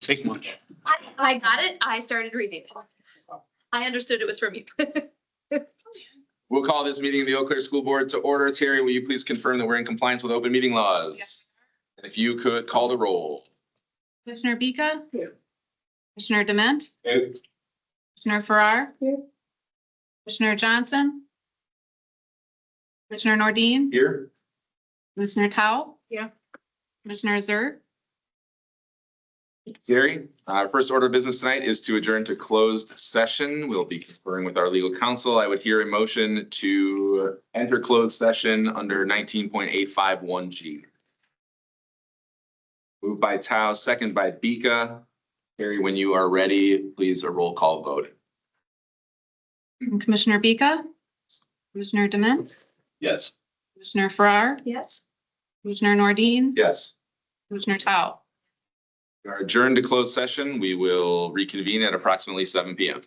take much. I got it. I started reading it. I understood it was from you. We'll call this meeting of the Eau Claire School Board to order. Terry, will you please confirm that we're in compliance with open meeting laws? Yes. And if you could call the roll. Commissioner Bika? Here. Commissioner Dement? Here. Commissioner Farrar? Here. Commissioner Johnson? Commissioner Nordine? Here. Commissioner Towle? Yeah. Commissioner Zerr? Terry, our first order of business tonight is to adjourn to closed session. We'll be conferring with our legal counsel. I would hear a motion to enter closed session under 19.851G. Moved by Tao, second by Bika. Terry, when you are ready, please a roll call vote. Commissioner Bika? Commissioner Dement? Yes. Commissioner Farrar? Yes. Commissioner Nordine? Yes. Commissioner Towle? We are adjourned to closed session. We will reconvene at approximately 7 p.m.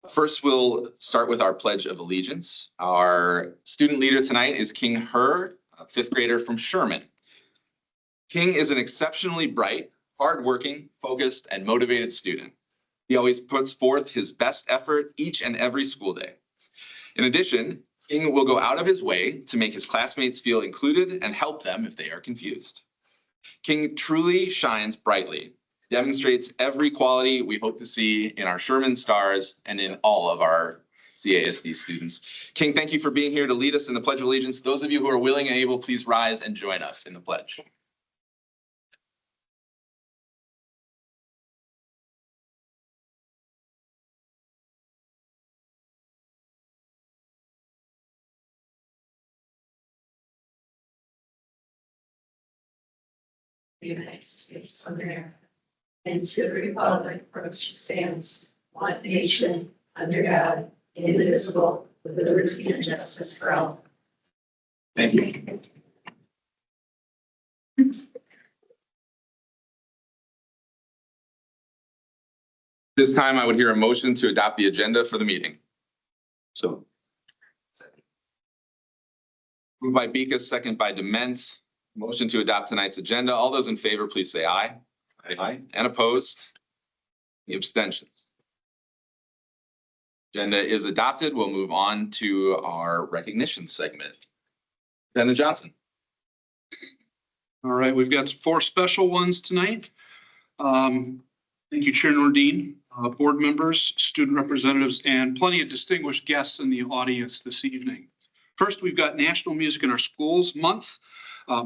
First, we'll start with our Pledge of Allegiance. Our student leader tonight is King Her, a fifth grader from Sherman. King is an exceptionally bright, hardworking, focused, and motivated student. He always puts forth his best effort each and every school day. In addition, King will go out of his way to make his classmates feel included and help them if they are confused. King truly shines brightly, demonstrates every quality we hope to see in our Sherman Stars and in all of our ECASD students. King, thank you for being here to lead us in the Pledge of Allegiance. Those of you who are willing and able, please rise and join us in the pledge. The United States of America, and to the republic for which it stands, one nation, under God, indivisible, with liberty and justice for all. Thank you. This time I would hear a motion to adopt the agenda for the meeting. So. Moved by Beacus, second by Dement. Motion to adopt tonight's agenda. All those in favor, please say aye. Aye. And opposed? Any abstentions? Agenda is adopted. We'll move on to our recognition segment. Lieutenant Johnson. All right, we've got 4 special ones tonight. Thank you, Chair Nordine, board members, student representatives, and plenty of distinguished guests in the audience this evening. First, we've got National Music in Our Schools Month.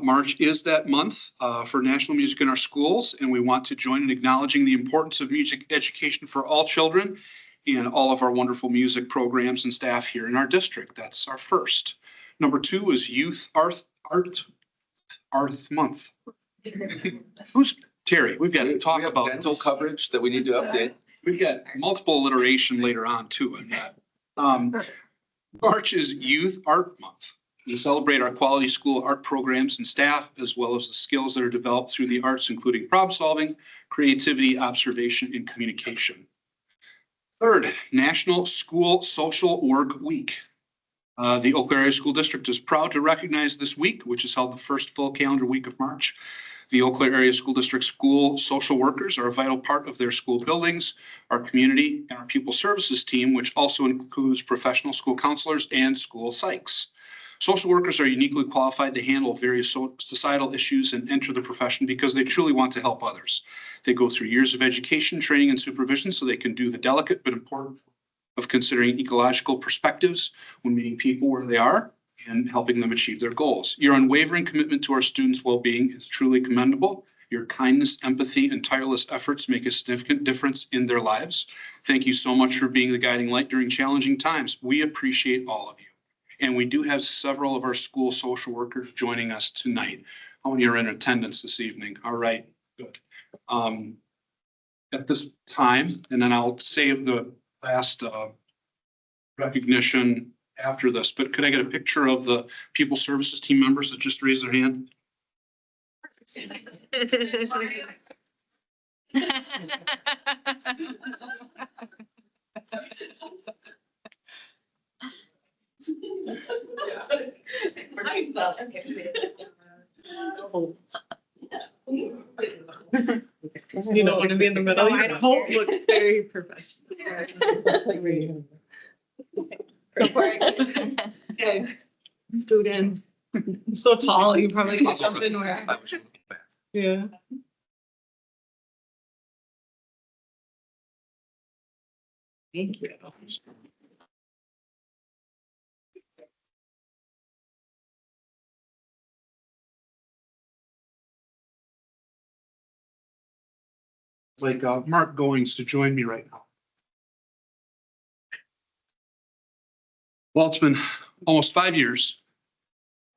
March is that month for National Music in Our Schools, and we want to join in acknowledging the importance of music education for all children and all of our wonderful music programs and staff here in our district. That's our first. Number 2 is Youth Art Month. Who's Terry? We've got to talk about dental coverage that we need to update. We've got multiple alliteration later on too in that. March is Youth Art Month. We celebrate our quality school art programs and staff, as well as the skills that are developed through the arts, including problem solving, creativity, observation, and communication. Third, National School Social Work Week. The Eau Claire Area School District is proud to recognize this week, which is held the first full calendar week of March. The Eau Claire Area School District school social workers are a vital part of their school buildings, our community, and our pupil services team, which also includes professional school counselors and school psychs. Social workers are uniquely qualified to handle various societal issues and enter the profession because they truly want to help others. They go through years of education, training, and supervision so they can do the delicate but important of considering ecological perspectives when meeting people where they are and helping them achieve their goals. Your unwavering commitment to our students' well-being is truly commendable. Your kindness, empathy, and tireless efforts make a significant difference in their lives. Thank you so much for being the guiding light during challenging times. We appreciate all of you. And we do have several of our school social workers joining us tonight. How many are in attendance this evening? All right, good. At this time, and then I'll save the last recognition after this, but could I get a picture of the pupil services team members that just raised their hand? You don't want to be in the middle. No, I Your don't. whole looks very professional. Go for it. Okay, scoot in. I'm so tall, you probably can't jump in where. Yeah. Thank you. Like Mark Goings to join me right now. Well, it's been almost 5 years.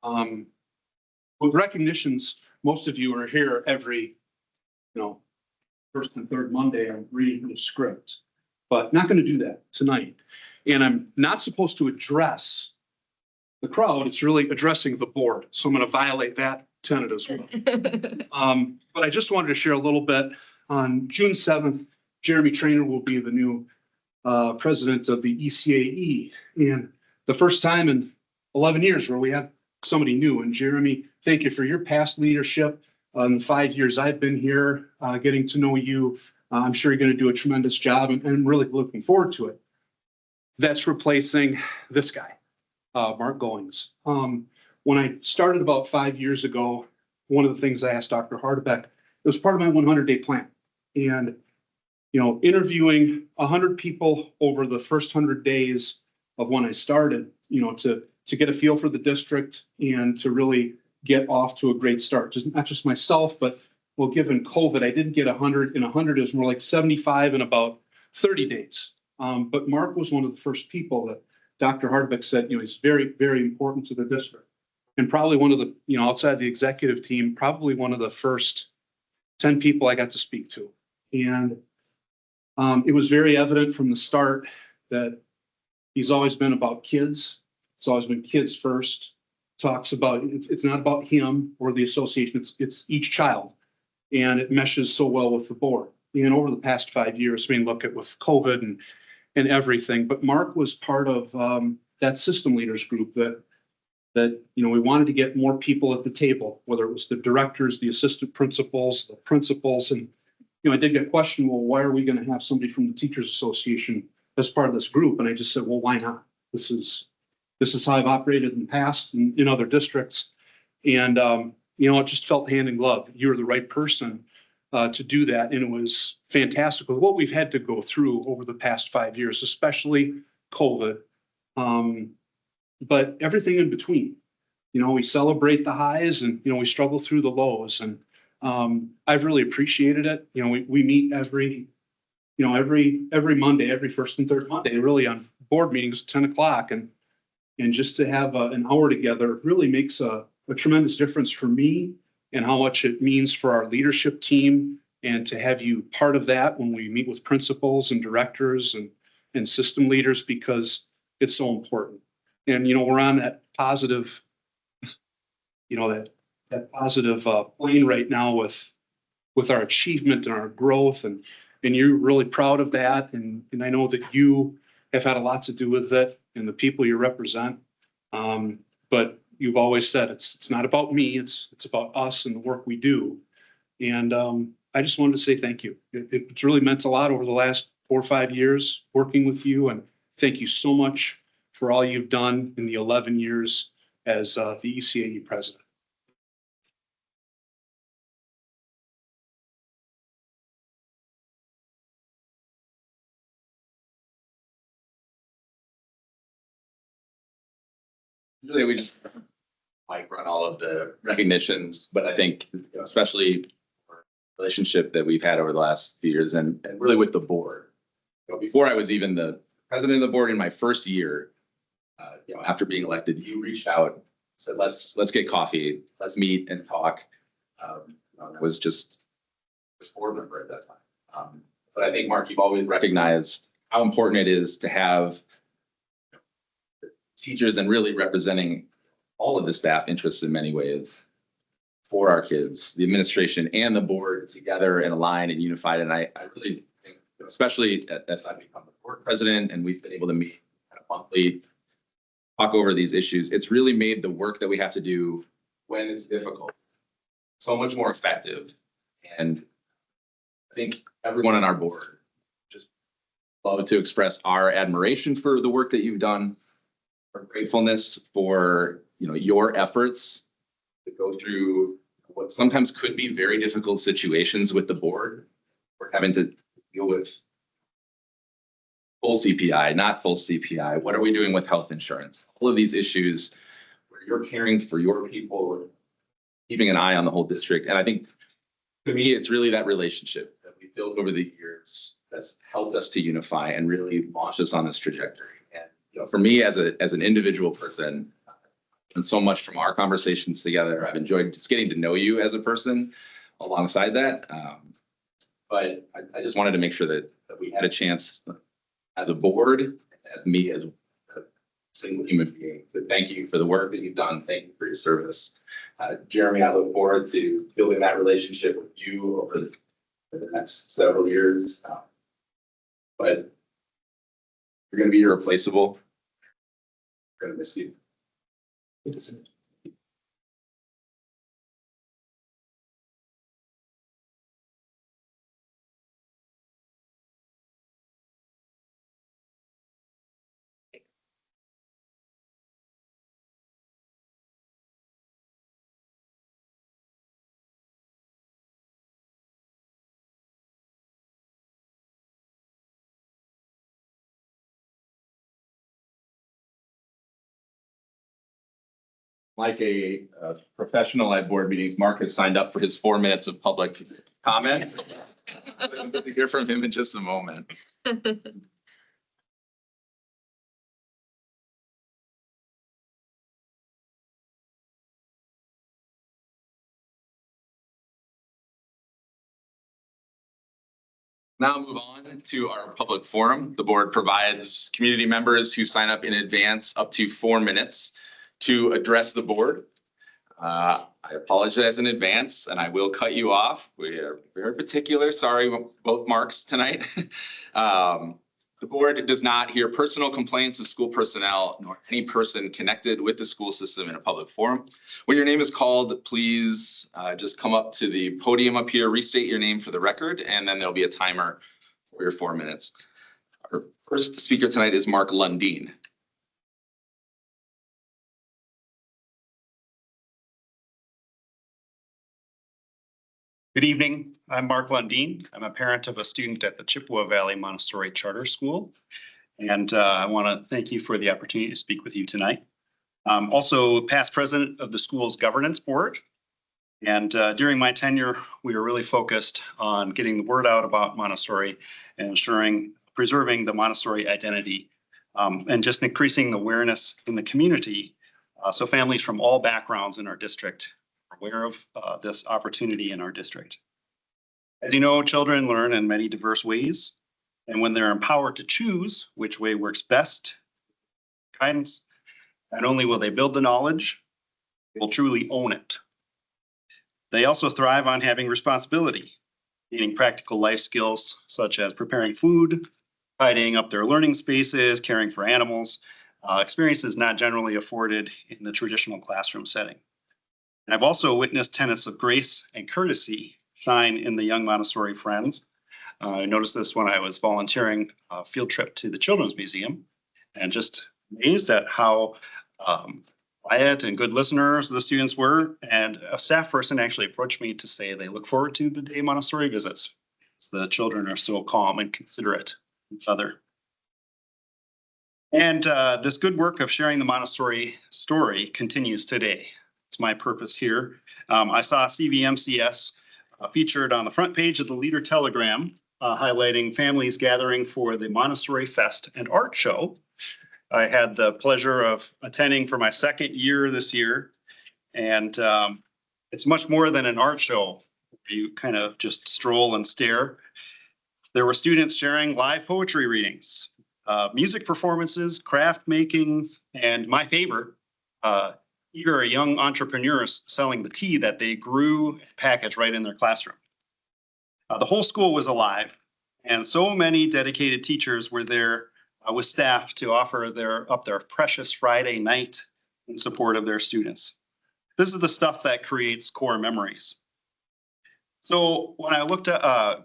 With recognitions, most of you are here every, first and third Monday. I'm reading from the script, but not going to do that tonight. And I'm not supposed to address the crowd. It's really addressing the board. So I'm going to violate that tenet as well. But I just wanted to share a little bit. On June 7th, Jeremy Trainer will be the new president of the ECAE. And the first time in 11 years where we had somebody new. And Jeremy, thank you for your past leadership. In the 5 years I've been here, getting to know you, I'm sure you're going to do a tremendous job, and I'm really looking forward to it. That's replacing this guy, Mark Goings. When I started about 5 years ago, one of the things I asked Dr. Hardebeck, it was part of my 100-day plan. And, you know, interviewing 100 people over the first 100 days of when I started, you know, to get a feel for the district and to really get off to a great start. Just not just myself, but well, given COVID, I didn't get 100 in 100. It was more like 75 in about 30 days. But Mark was one of the first people that Dr. Hardebeck said, you know, he's very, very important to the district. And probably one of the, you know, outside the executive team, probably one of the first 10 people I got to speak to. And it was very evident from the start that he's always been about kids. It's always been kids first. Talks about, it's not about him or the association, it's each child. And it meshes so well with the board. And over the past 5 years, I mean, look at with COVID and everything, but Mark was part of that system leaders group that, you know, we wanted to get more people at the table, whether it was the directors, the assistant principals, the principals. And, you know, I did get questioned, well, why are we going to have somebody from the Teachers Association as part of this group? And I just said, well, why not? This is how I've operated in the past in other districts. And, you know, it just felt hand in glove. You were the right person to do that. And it was fantastic with what we've had to go through over the past 5 years, especially COVID. But everything in between, you know, we celebrate the highs and, you know, we struggle through the lows. And I've really appreciated it. You know, we meet every Monday, every first and third Monday, really on board meetings at 10 o'clock. And just to have an hour together really makes a tremendous difference for me and how much it means for our leadership team. And to have you part of that when we meet with principals and directors and system leaders, because it's so important. And, you know, we're on that positive, you know, that positive plane right now with our achievement and our growth. And you're really proud of that. And I know that you have had a lot to do with it and the people you represent. But you've always said it's not about me, it's about us and the work we do. And I just wanted to say thank you. It's really meant a lot over the last 4 or 5 years working with you. And thank you so much for all you've done in the 11 years as the ECAE president. Usually we just like run all of the recognitions, but I think especially our relationship that we've had over the last few years and really with the board. You know, before I was even the president of the board in my first year, you know, after being elected, you reached out, said, let's get coffee, let's meet and talk. I was just this board member at that time. But I think, Mark, you've always recognized how important it is to have teachers and really representing all of the staff interests in many ways for our kids, the administration and the board together and aligned and unified. And I really think, especially as I've become the board president and we've been able to meet kind of monthly, talk over these issues, it's really made the work that we have to do when it's difficult so much more effective. And I think everyone on our board just love to express our admiration for the work that you've done, our gratefulness for, you know, your efforts to go through what sometimes could be very difficult situations with the board. We're having to deal with full CPI, not full CPI. What are we doing with health insurance? All of these issues where you're caring for your people, keeping an eye on the whole district. And I think to me, it's really that relationship that we built over the years that's helped us to unify and really launch us on this trajectory. And, you know, for me as an individual person, and so much from our conversations together, I've enjoyed just getting to know you as a person alongside that. But I just wanted to make sure that we had a chance as a board, as me, as a single human being, to thank you for the work that you've done. Thank you for your service. Jeremy, I look forward to building that relationship with you over the next several years. But You're gonna be irreplaceable. Gonna miss you. Like a professional at board meetings, Mark has signed up for his 4 minutes of public comment. We'll get to hear from him in just a moment. Now move on to our public forum. The board provides community members who sign up in advance up to 4 minutes to address the board. I apologize in advance and I will cut you off. We are very particular. Sorry, both Marks tonight. The board does not hear personal complaints of school personnel nor any person connected with the school system in a public forum. When your name is called, please just come up to the podium up here, restate your name for the record, and then there'll be a timer for your 4 minutes. Our first speaker tonight is Mark Lundeen. Good evening. I'm Mark Lundeen. I'm a parent of a student at the Chippewa Valley Montessori Charter School. And I want to thank you for the opportunity to speak with you tonight. I'm also past president of the school's governance board. And during my tenure, we were really focused on getting the word out about Montessori and preserving the Montessori identity and just increasing the awareness in the community. So families from all backgrounds in our district aware of this opportunity in our district. As you know, children learn in many diverse ways, and when they're empowered to choose which way works best, guidance, not only will they build the knowledge, they will truly own it. They also thrive on having responsibility, gaining practical life skills such as preparing food, tidying up their learning spaces, caring for animals, experiences not generally afforded in the traditional classroom setting. And I've also witnessed tenets of grace and courtesy shine in the young Montessori friends. I noticed this when I was volunteering a field trip to the Children's Museum and just amazed at how quiet and good listeners the students were. And a staff person actually approached me to say they look forward to the day Montessori visits. The children are so calm and considerate of each other. And this good work of sharing the Montessori story continues today. It's my purpose here. I saw CVMCS featured on the front page of the Leader Telegram, highlighting families gathering for the Montessori Fest and Art Show. I had the pleasure of attending for my second year this year. And it's much more than an art show. You kind of just stroll and stare. There were students sharing live poetry readings, music performances, craft making, and my favorite, eager young entrepreneurs selling the tea that they grew and packaged right in their classroom. The whole school was alive, and so many dedicated teachers were there with staff to offer up their precious Friday night in support of their students. This is the stuff that creates core memories. So when I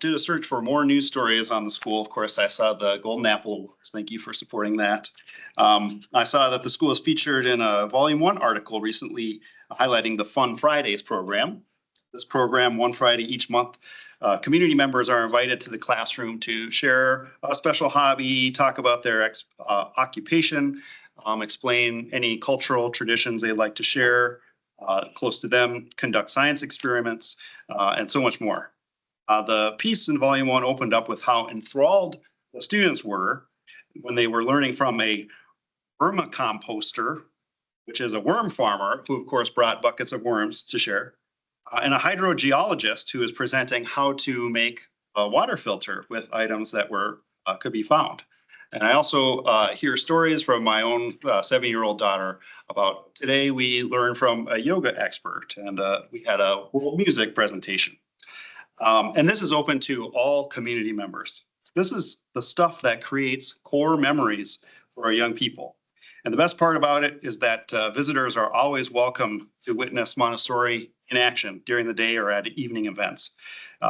did a search for more news stories on the school, of course, I saw the Golden Apple Awards. Thank you for supporting that. I saw that the school is featured in a Volume 1 article recently highlighting the Fun Fridays program. This program, one Friday each month, community members are invited to the classroom to share a special hobby, talk about their occupation, explain any cultural traditions they'd like to share, close to them, conduct science experiments, and so much more. The piece in Volume 1 opened up with how enthralled the students were when they were learning from a vermicomposter, which is a worm farmer, who of course brought buckets of worms to share, and a hydrogeologist who is presenting how to make a water filter with items that could be found. And I also hear stories from my own 7-year-old daughter about today we learned from a yoga expert, and we had a world music presentation. And this is open to all community members. This is the stuff that creates core memories for our young people. And the best part about it is that visitors are always welcome to witness Montessori in action during the day or at evening events.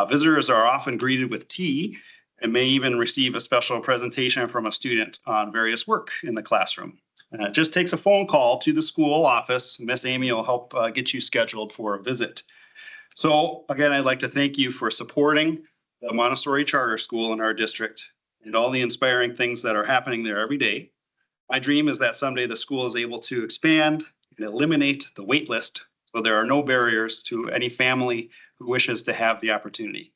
Visitors are often greeted with tea and may even receive a special presentation from a student on various work in the classroom. It just takes a phone call to the school office. Miss Amy will help get you scheduled for a visit. So again, I'd like to thank you for supporting the Montessori Charter School in our district and all the inspiring things that are happening there every day. My dream is that someday the school is able to expand and eliminate the wait list so there are no barriers to any family who wishes to have the opportunity.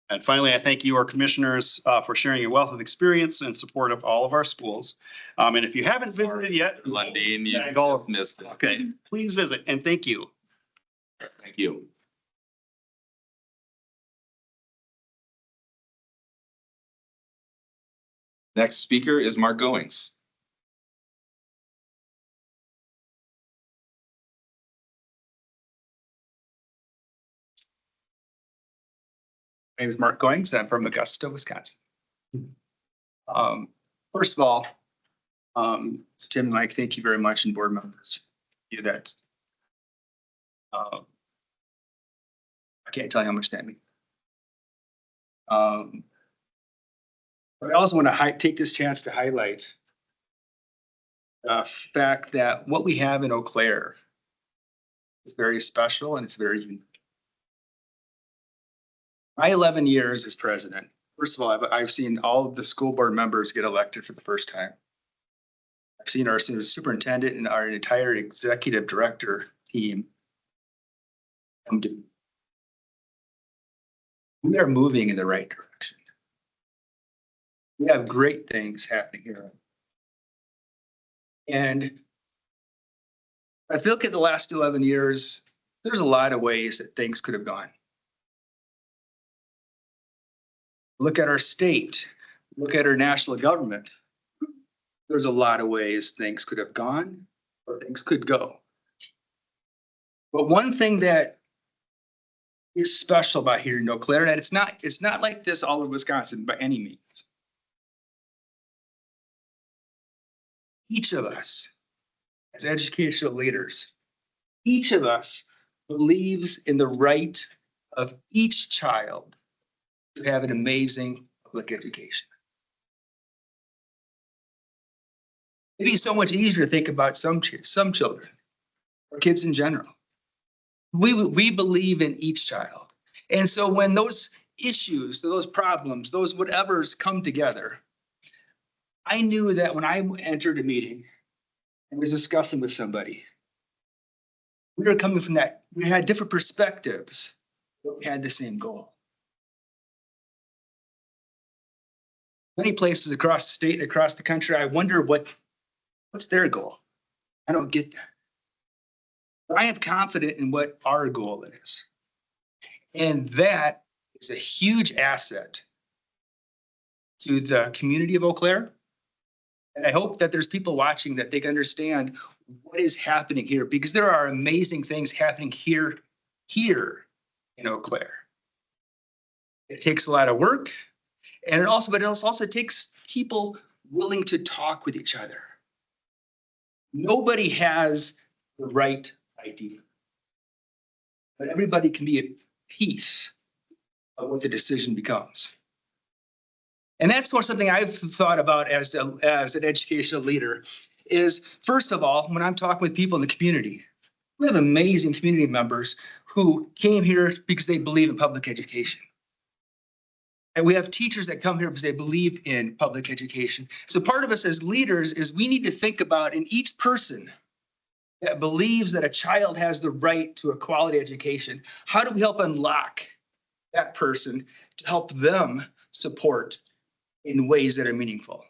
And finally, I thank you, our commissioners, for sharing your wealth of experience and support of all of our schools. And if you haven't visited yet, Lundin, you Yeah, go. just missed it. okay, please visit and thank you. Thank you. Next speaker is Mark Goings. My name is Mark Goings. I'm from Augusta, Wisconsin. First of all, to Tim and Mike, thank you very much, and board members. You that. I can't tell you how much that means. But I also want to take this chance to highlight the fact that what we have in Eau Claire is very special and it's very unique. My 11 years as president, first of all, I've seen all of the school board members get elected for the first time. I've seen our superintendent and our entire executive director team come to. We are moving in the right direction. We have great things happening here. And if you look at the last 11 years, there's a lot of ways that things could have gone. Look at our state, look at our national government. There's a lot of ways things could have gone or things could go. But one thing that is special about here in Eau Claire, and it's not like this all over Wisconsin by any means. Each of us, as educational leaders, each of us believes in the right of each child to have an amazing public education. It'd be so much easier to think about some children or kids in general. We believe in each child. And so when those issues, those problems, those whatevers come together, I knew that when I entered a meeting and was discussing with somebody, we were coming from that, we had different perspectives, but we had the same goal. Many places across the state and across the country, I wonder what's their goal? I don't get that. But I am confident in what our goal is. And that is a huge asset to the community of Eau Claire. And I hope that there's people watching that they can understand what is happening here, because there are amazing things happening here in Eau Claire. It takes a lot of work, and it also takes people willing to talk with each other. Nobody has the right idea, but everybody can be at peace of what the decision becomes. And that's something I've thought about as an educational leader is, first of all, when I'm talking with people in the community, we have amazing community members who came here because they believe in public education. And we have teachers that come here because they believe in public education. So part of us as leaders is we need to think about in each person that believes that a child has the right to a quality education, how do we help unlock that person to help them support in ways that are meaningful?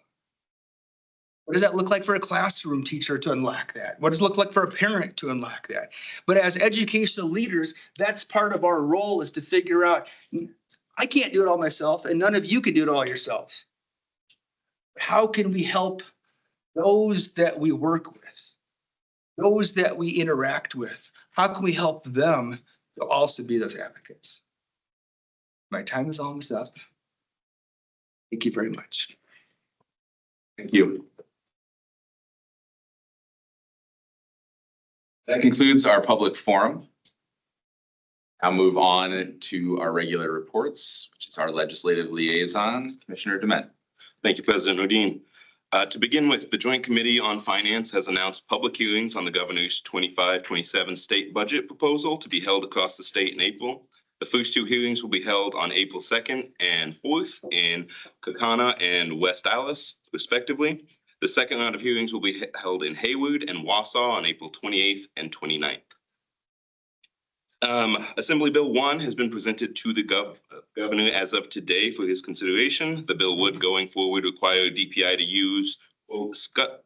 What does that look like for a classroom teacher to unlock that? What does it look like for a parent to unlock that? But as educational leaders, that's part of our role, is to figure out, I can't do it all myself, and none of you can do it all yourselves. How can we help those that we work with, those that we interact with? How can we help them to also be those advocates? My time is almost up. Thank you very much. Thank you. That concludes our public forum. I'll move on to our regular reports, which is our legislative liaison, Commissioner Dement. Thank you, President Modine. To begin with, the Joint Committee on Finance has announced public hearings on the governor's 25-27 state budget proposal to be held across the state in April. The first two hearings will be held on April 2nd and 4th in Kaukauna and West Allis, respectively. The second round of hearings will be held in Hayward and Wausau on April 28th and 29th. Assembly Bill 1 has been presented to the governor as of today for his consideration. The bill would, going forward, require DPI to use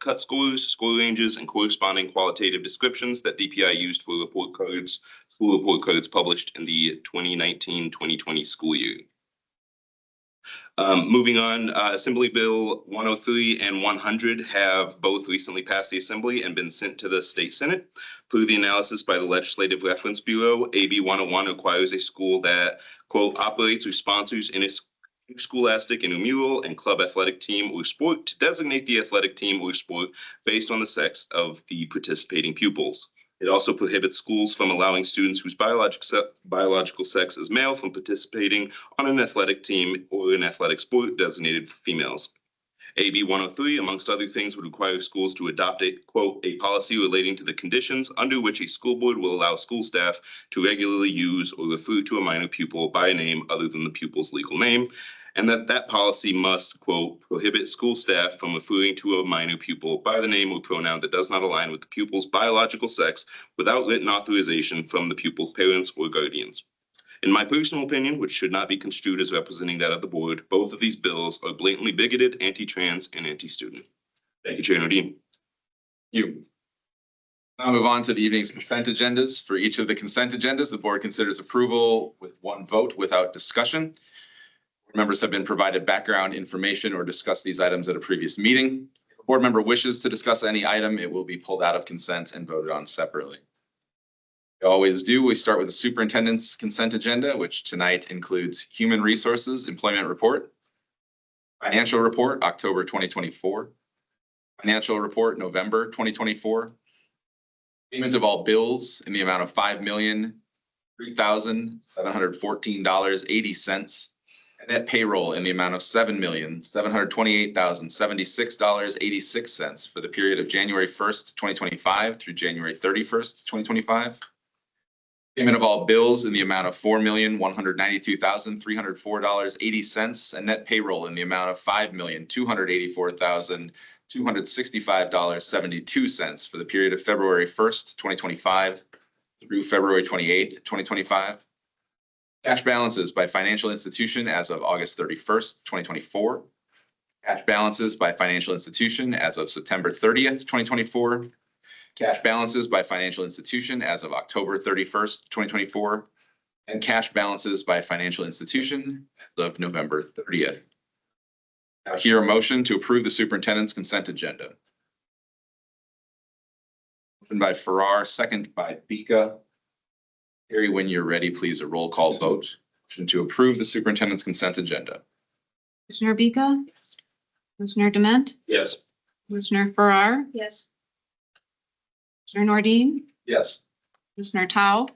cut scores, score ranges, and corresponding qualitative descriptions that DPI used for school report cards published in the 2019-2020 school year. Moving on, Assembly Bill 103 and 100 have both recently passed the Assembly and been sent to the State Senate. Per the analysis by the Legislative Reference Bureau, AB 101 requires a school that, quote, operates or sponsors in its scholastic, intramural, and club athletic team or sport to designate the athletic team or sport based on the sex of the participating pupils. It also prohibits schools from allowing students whose biological sex is male from participating on an athletic team or an athletic sport designated for females. AB 103, amongst other things, would require schools to adopt a, quote, a policy relating to the conditions under which a school board will allow school staff to regularly use or refer to a minor pupil by a name other than the pupil's legal name, and that policy must, quote, prohibit school staff from referring to a minor pupil by the name or pronoun that does not align with the pupil's biological sex without written authorization from the pupil's parents or guardians. In my personal opinion, which should not be construed as representing that of the board, both of these bills are blatantly bigoted, anti-trans, and anti-student. Thank you, Chair Nordin. You. Now move on to the evening's consent agendas. For each of the consent agendas, the board considers approval with one vote without discussion. Members have been provided background information or discussed these items at a previous meeting. If a board member wishes to discuss any item, it will be pulled out of consent and voted on separately. We always do. We start with the superintendent's consent agenda, which tonight includes human resources, employment report, financial report, October 2024, financial report, November 2024, payment of all bills in the amount of $5,003,714.80, and net payroll in the amount of $7,728,076.86 for the period of January 1st, 2025 through January 31st, 2025. Payment of all bills in the amount of $4,192,304.80 and net payroll in the amount of $5,284,265.72 for the period of February 1st, 2025 through February 28th, 2025. Cash balances by financial institution as of August 31st, 2024. Cash balances by financial institution as of September 30th, 2024. Cash balances by financial institution as of October 31st, 2024, and cash balances by financial institution as of November 30th. Now hear a motion to approve the superintendent's consent agenda. Motion by Farrar, second by Bika. Harry, when you're ready, please a roll call vote. Motion to approve the superintendent's consent agenda. Commissioner Bika? Commissioner Dement? Yes. Commissioner Farrar? Yes. Commissioner Nordin? Yes. Commissioner Tao?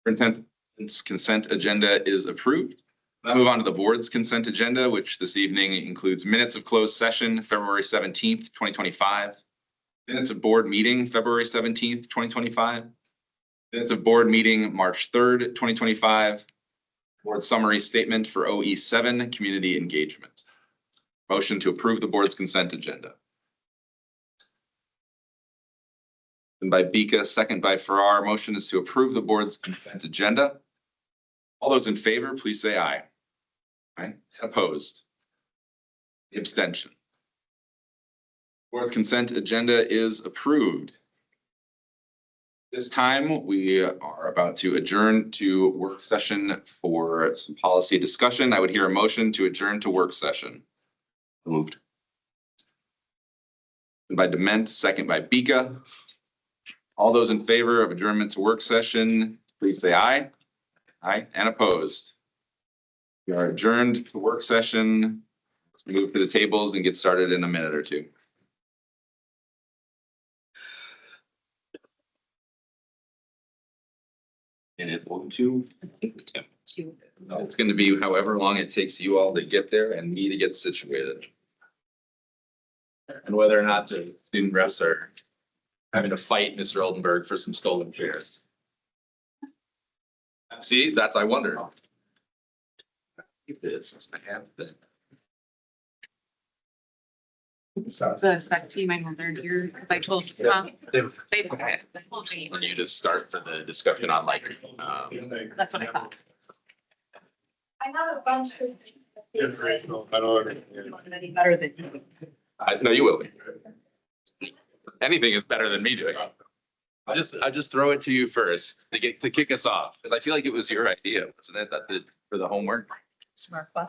Superintendent's consent agenda is approved. Now move on to the board's consent agenda, which this evening includes minutes of closed session, February 17th, 2025. Minutes of board meeting, February 17th, 2025. Minutes of board meeting, March 3rd, 2025. Board summary statement for OE7, community engagement. Motion to approve the board's consent agenda. By Bika, second by Farrar. Motion is to approve the board's consent agenda. All those in favor, please say aye. Aye. Opposed? The abstention. Board's consent agenda is approved. This time, we are about to adjourn to work session for some policy discussion. I would hear a motion to adjourn to work session. Moved. By Dement, second by Bika. All those in favor of adjournment to work session, please say aye. Aye, and opposed. We are adjourned to work session. Let's move to the tables and get started in a minute or two. And it's 1-2. It's going to be however long it takes you all to get there and me to get situated. And whether or not the student reps are having to fight Mr. Oldenburg for some stolen chairs. See, that's, I wonder. This, I have the. The fact team, I know they're here. I told you. They told you. For you to start for the discussion on like, That's what I thought. I have a bunch of. Better than you. no, you will be. Anything is better than me doing it. I just throw it to you first to kick us off. Because I feel like it was your idea, wasn't it, that for the homework? Smart fun.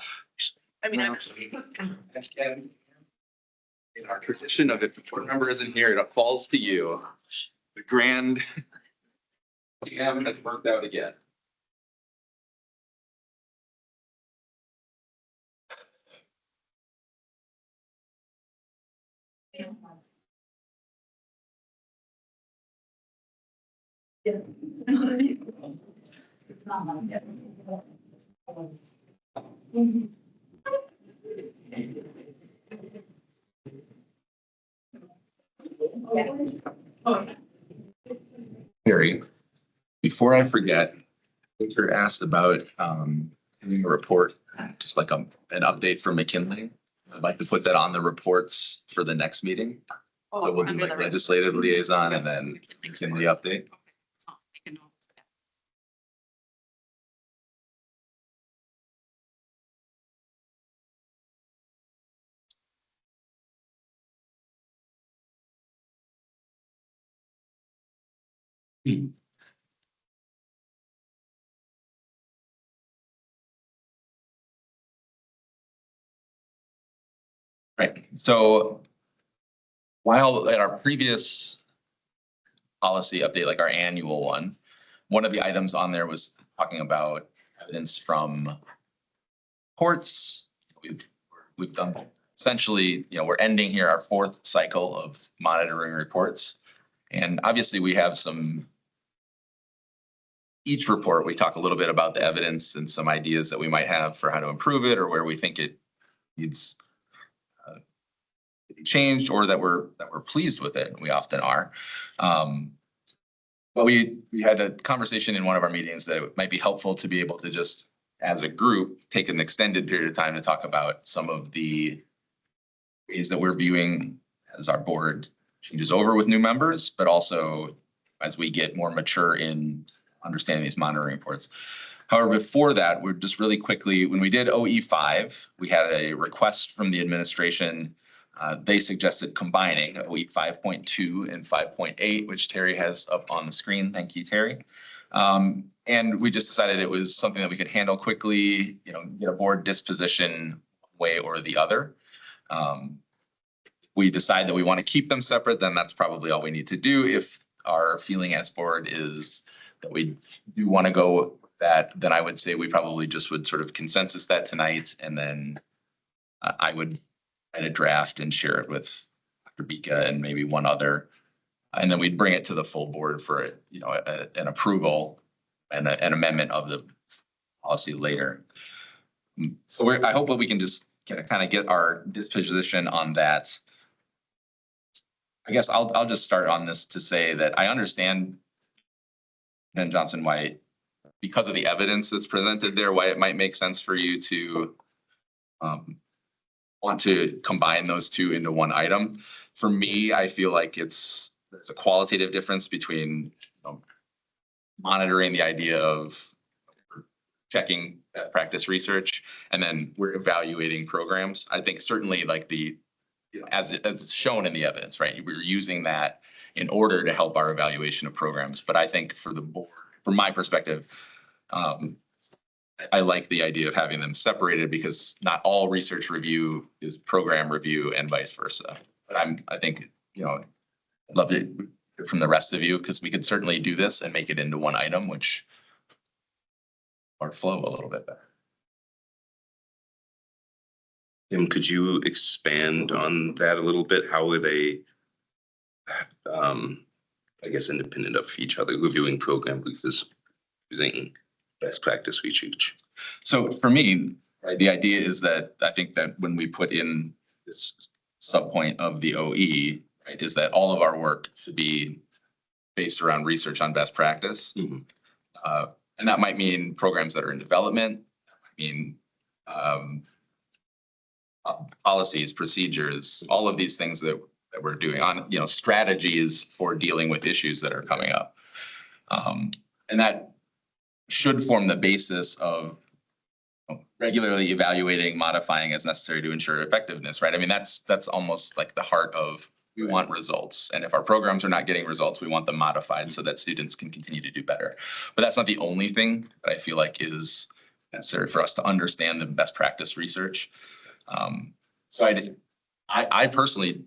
I mean, I'm. In our tradition of if the board member isn't here, it falls to you. The grand PM has worked out again. Harry, before I forget, Victor asked about having a report, just like an update for McKinley. I'd like to put that on the reports for the next meeting. So we'll do like legislative liaison and then McKinley update. Right, so while at our previous policy update, like our annual one of the items on there was talking about evidence from courts. We've done essentially, we're ending here our fourth cycle of monitoring reports. And obviously we have each report, we talk a little bit about the evidence and some ideas that we might have for how to improve it or where we think it needs to be changed or that we're pleased with it. We often are. But we had a conversation in one of our meetings that it might be helpful to be able to just, as a group, take an extended period of time to talk about some of the ways that we're viewing as our board changes over with new members, but also as we get more mature in understanding these monitoring reports. However, before that, we're just really quickly, when we did OE5, we had a request from the administration. They suggested combining OE 5.2 and 5.8, which Terry has up on the screen. Thank you, Terry. And we just decided it was something that we could handle quickly, get a board disposition way or the other. We decide that we want to keep them separate, then that's probably all we need to do. If our feeling as board is that we do want to go with that, then I would say we probably just would sort of consensus that tonight. And then I would write a draft and share it with Dr. Bika and maybe one other. And then we'd bring it to the full board for an approval and an amendment of the policy later. So I hope that we can just kind of get our disposition on that. I guess I'll just start on this to say that I understand, Ben Johnson, why, because of the evidence that's presented there, why it might make sense for you to want to combine those two into one item. For me, I feel like there's a qualitative difference between monitoring the idea of checking practice research and then we're evaluating programs. I think certainly like as it's shown in the evidence, right? We're using that in order to help our evaluation of programs. But I think for the board, from my perspective, I like the idea of having them separated because not all research review is program review and vice versa. But I think, I'd love to hear from the rest of you because we could certainly do this and make it into one item, which or flow a little bit better. Tim, could you expand on that a little bit? How are they, I guess, independent of each other, reviewing program releases using best practice research? So for me, right, the idea is that I think that when we put in this subpoint of the OE, right, is that all of our work should be based around research on best practice. And that might mean programs that are in development, that might mean policies, procedures, all of these things that we're doing on, you know, strategies for dealing with issues that are coming up. And that should form the basis of regularly evaluating, modifying as necessary to ensure effectiveness, right? I mean, that's almost like the heart of, we want results. And if our programs are not getting results, we want them modified so that students can continue to do better. But that's not the only thing that I feel like is necessary for us to understand the best practice research. So I personally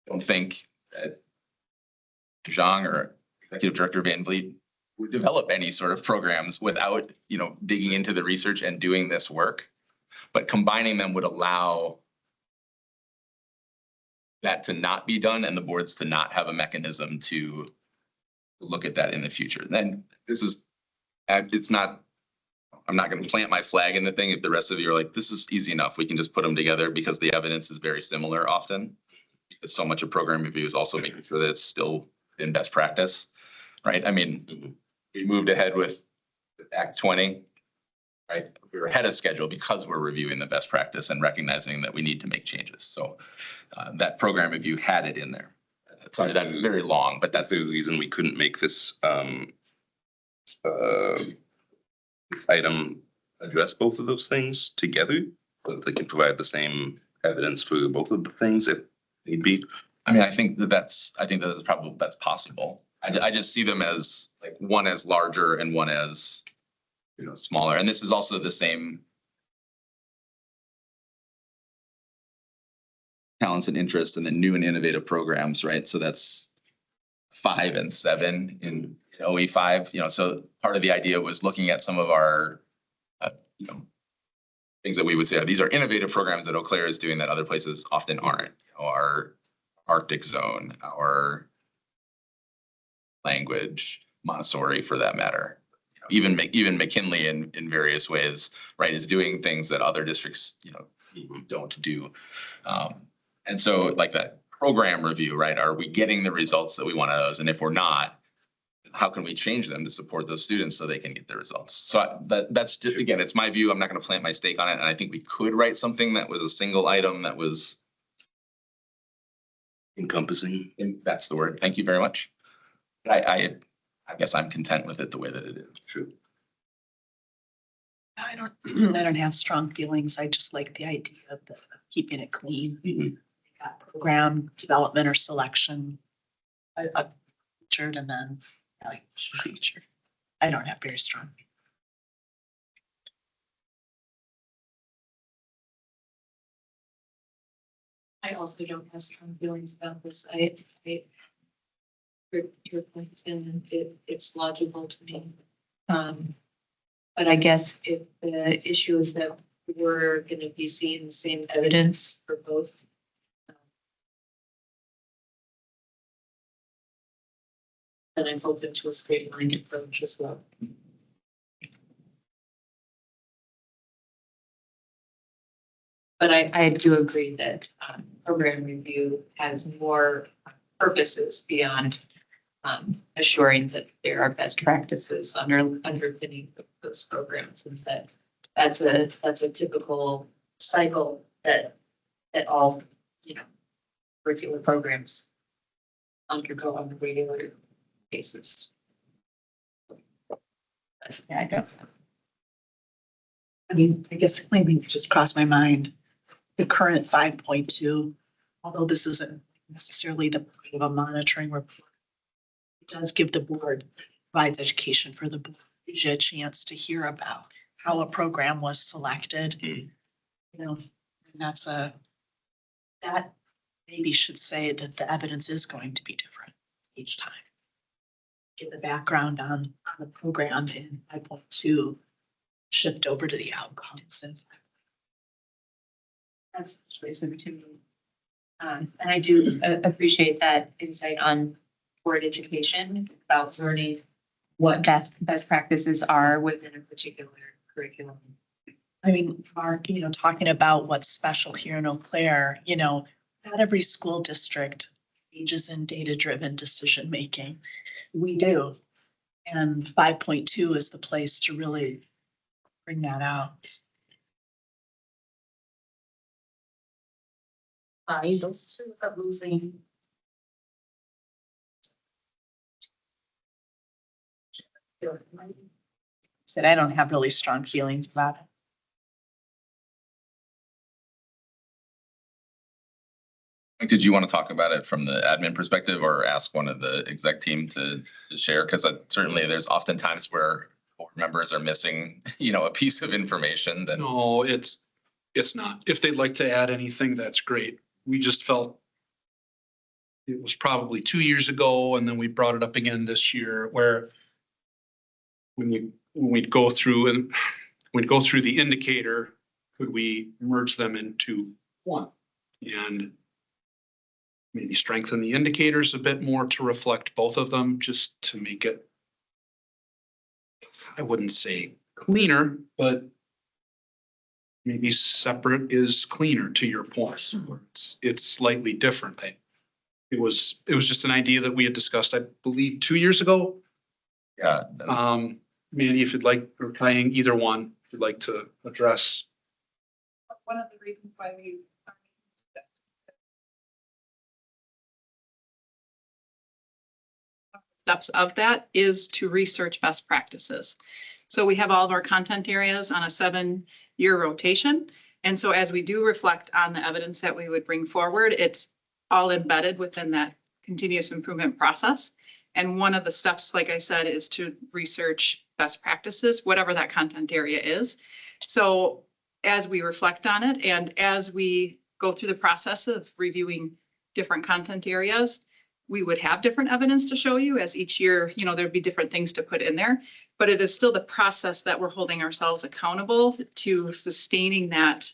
don't think that Zhang or Executive Director Van Vliet would develop any sort of programs without, you know, digging into the research and doing this work. But combining them would allow that to not be done and the boards to not have a mechanism to look at that in the future. Then this is, it's not, I'm not going to plant my flag in the thing if the rest of you are like, this is easy enough, we can just put them together, because the evidence is very similar often. Because so much of program review is also making sure that it's still in best practice, right? I mean, we moved ahead with Act 20, right? We were ahead of schedule because we're reviewing the best practice and recognizing that we need to make changes. So that program review had it in there. Sorry, that's very long, but that's The reason we couldn't make this item address both of those things together, so that they can provide the same evidence for both of the things if need be. I mean, I think that's probably, that's possible. I just see them as like one as larger and one as, you know, smaller. And this is also the same talents and interests and the new and innovative programs, right? So that's 5 and 7 in OE5, you know, so part of the idea was looking at some of our, you know, things that we would say, these are innovative programs that Eau Claire is doing that other places often aren't. You know, our Arctic Zone, our language, Montessori for that matter. You know, even McKinley in various ways, right, is doing things that other districts, you know, don't do. And so like that program review, right, are we getting the results that we want out of those? And if we're not, how can we change them to support those students so they can get the results? So that's just, again, it's my view. I'm not going to plant my stake on it. And I think we could write something that was a single item that was Encompassing. that's the word. Thank you very much. I guess I'm content with it the way that it is. Sure. I don't have strong feelings. I just like the idea of keeping it clean. Got program development or selection, featured, and then featured. I don't have very strong. I also don't have strong feelings about this. Your point, and it's logical to me. But I guess if the issue is that we're going to be seeing the same evidence for both, then I'm open to a straight line approach as well. But I do agree that program review has more purposes beyond assuring that there are best practices underpinning those programs, and that's a typical cycle that all, you know, curricular programs undergo on a regular basis. Yeah, I don't. I mean, I guess the only thing that just crossed my mind, the current 5.2, although this isn't necessarily the point of a monitoring report, it does give the board, provides education for the board, gives you a chance to hear about how a program was selected. You know, and that maybe should say that the evidence is going to be different each time. Get the background on the program in 5.2, shift over to the outcomes, and That's persuasive to me. And I do appreciate that insight on board education about learning what best practices are within a particular curriculum. I mean, Mark, talking about what's special here in Eau Claire, not every school district engages in data-driven decision-making. We do. And 5.2 is the place to really bring that out. Those two are losing. Said I don't have really strong feelings about it. Did you want to talk about it from the admin perspective or ask one of the exec team to share? Because certainly there's often times where board members are missing, a piece of information that. No, it's not. If they'd like to add anything, that's great. We just felt it was probably 2 years ago, and then we brought it up again this year, where when we'd go through the indicator, could we merge them into one? And maybe strengthen the indicators a bit more to reflect both of them, just to make it, I wouldn't say cleaner, but maybe separate is cleaner, to your point. It's slightly different. It was just an idea that we had discussed, I believe, 2 years ago. Yeah. Mandy, if you'd like, or Kyang, either one, if you'd like to address. One of the reasons why we steps of that is to research best practices. So we have all of our content areas on a 7-year rotation. And so as we do reflect on the evidence that we would bring forward, it's all embedded within that continuous improvement process. And one of the steps, like I said, is to research best practices, whatever that content area is. So as we reflect on it and as we go through the process of reviewing different content areas, we would have different evidence to show you as each year, there'd be different things to put in there, but it is still the process that we're holding ourselves accountable to sustaining that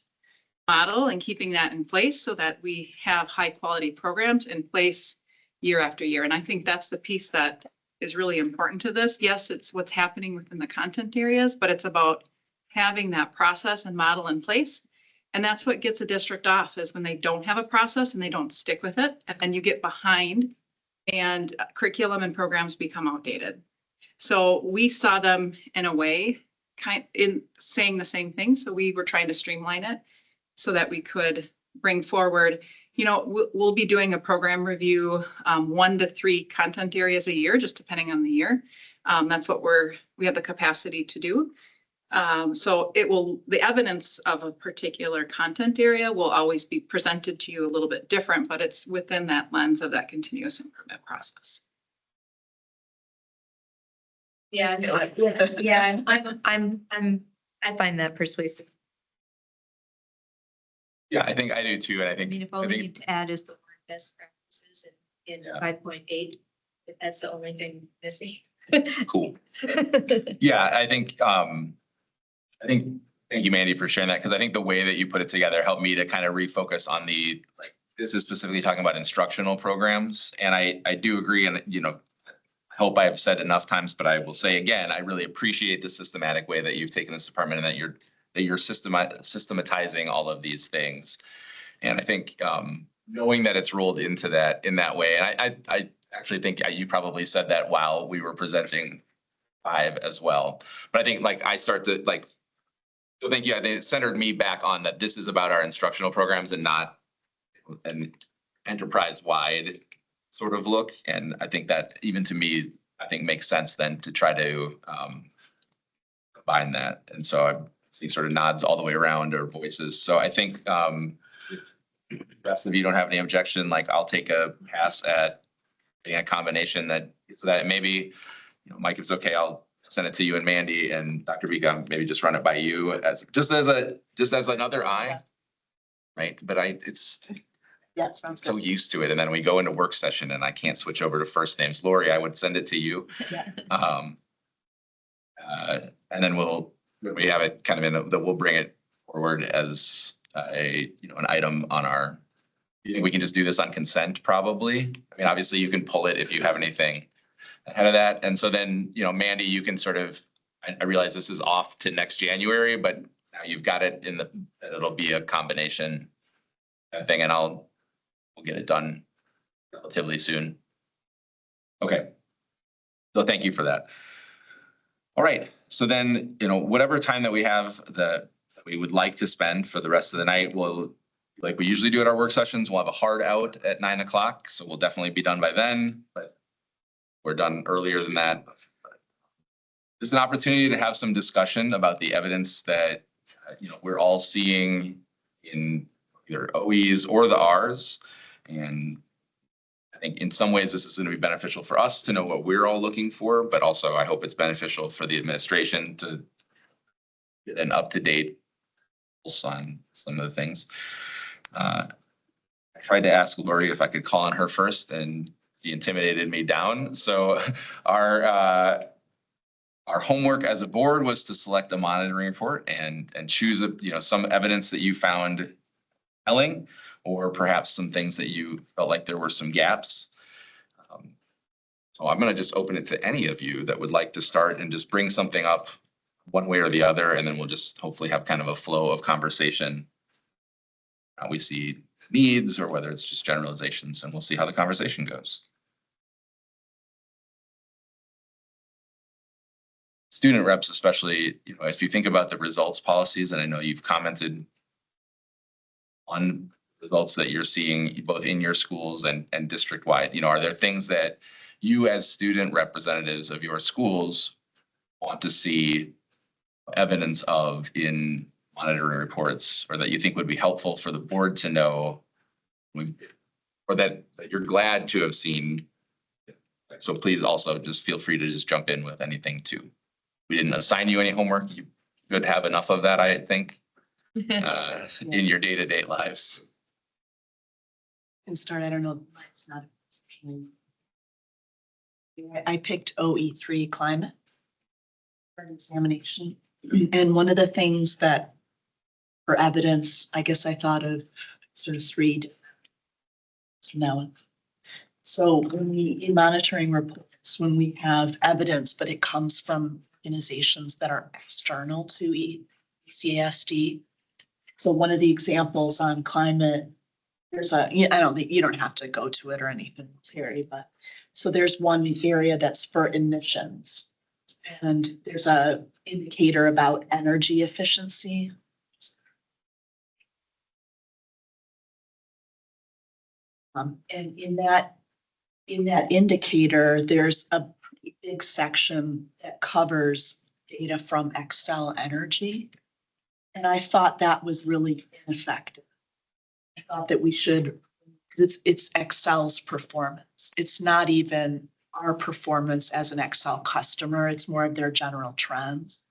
model and keeping that in place so that we have high quality programs in place year after year. And I think that's the piece that is really important to this. Yes, it's what's happening within the content areas, but it's about having that process and model in place. And that's what gets a district off, is when they don't have a process and they don't stick with it, and then you get behind and curriculum and programs become outdated. So we saw them in a way in saying the same thing. So we were trying to streamline it so that we could bring forward, we'll be doing a program review, 1 to 3 content areas a year, just depending on the year. That's what we have the capacity to do. So the evidence of a particular content area will always be presented to you a little bit different, but it's within that lens of that continuous improvement process. Yeah, I find that persuasive. Yeah, I think I do too. And I think. If all we need to add is the word best practices in 5.8, if that's the only thing missing. Cool. Yeah, I think, thank you, Mandy, for sharing that, because I think the way that you put it together helped me to kind of refocus on this is specifically talking about instructional programs. And I do agree, and I hope I have said enough times, but I will say again, I really appreciate the systematic way that you've taken this department and that you're systematizing all of these things. And I think knowing that it's rolled into that in that way, and I actually think you probably said that while we were presenting 5 as well. But I think so thank you. I think it centered me back on that this is about our instructional programs and not an enterprise-wide sort of look. And I think that even to me, I think makes sense then to try to combine that. And so I see sort of nods all the way around, or voices. So I think if the rest of you don't have any objection, I'll take a pass at getting a combination so that maybe, Mike, if it's okay, I'll send it to you and Mandy, and Dr. Beacom, maybe just run it by you as another eye. Right. But Yeah, sounds so good. used to it. And then we go into work session and I can't switch over to first names. Lori, I would send it to you. Yeah. And then we have it kind of we'll bring it forward as an item on our, you think we can just do this on consent probably? I mean, obviously you can pull it if you have anything ahead of that. And so then, Mandy, you can sort of, I realize this is off to next January, but now you've got it it'll be a combination thing, and we'll get it done relatively soon. Okay. So thank you for that. All right. So then, whatever time that we have that we would like to spend for the rest of the night, like we usually do at our work sessions, we'll have a hard out at 9 o'clock. So we'll definitely be done by then, but we're done earlier than that. There's an opportunity to have some discussion about the evidence that, we're all seeing in either OEs or the Rs. And I think in some ways this is going to be beneficial for us to know what we're all looking for, but also I hope it's beneficial for the administration to get an up-to-date pulse on some of the things. I tried to ask Lori if I could call on her first, and she intimidated me down. So our homework as a board was to select a monitoring report and choose some evidence that you found compelling, or perhaps some things that you felt like there were some gaps. So I'm going to just open it to any of you that would like to start and just bring something up one way or the other, and then we'll just hopefully have kind of a flow of conversation. We see needs or whether it's just generalizations, and we'll see how the conversation goes. Student reps, especially, if you think about the results policies, and I know you've commented on results that you're seeing both in your schools and district-wide, are there things that you as student representatives of your schools want to see evidence of in monitoring reports, or that you think would be helpful for the board to know, or that you're glad to have seen? So please also just feel free to just jump in with anything too. We didn't assign you any homework. You could have enough of that, I think, in your day-to-day lives. And start, I don't know, it's not. I picked OE3 climate for an examination. And one of the things that for evidence, I guess I thought of sort of three from now on. So in monitoring reports, when we have evidence, but it comes from organizations that are external to ECASD. So one of the examples on climate, there's I don't think you don't have to go to it or anything, Terry, but so there's one area that's for emissions, and there's a indicator about energy efficiency. And in that indicator, there's a pretty big section that covers data from Excel Energy. And I thought that was really ineffective. I thought that we should, because it's Excel's performance. It's not even our performance as an Excel customer. It's more of their general trends.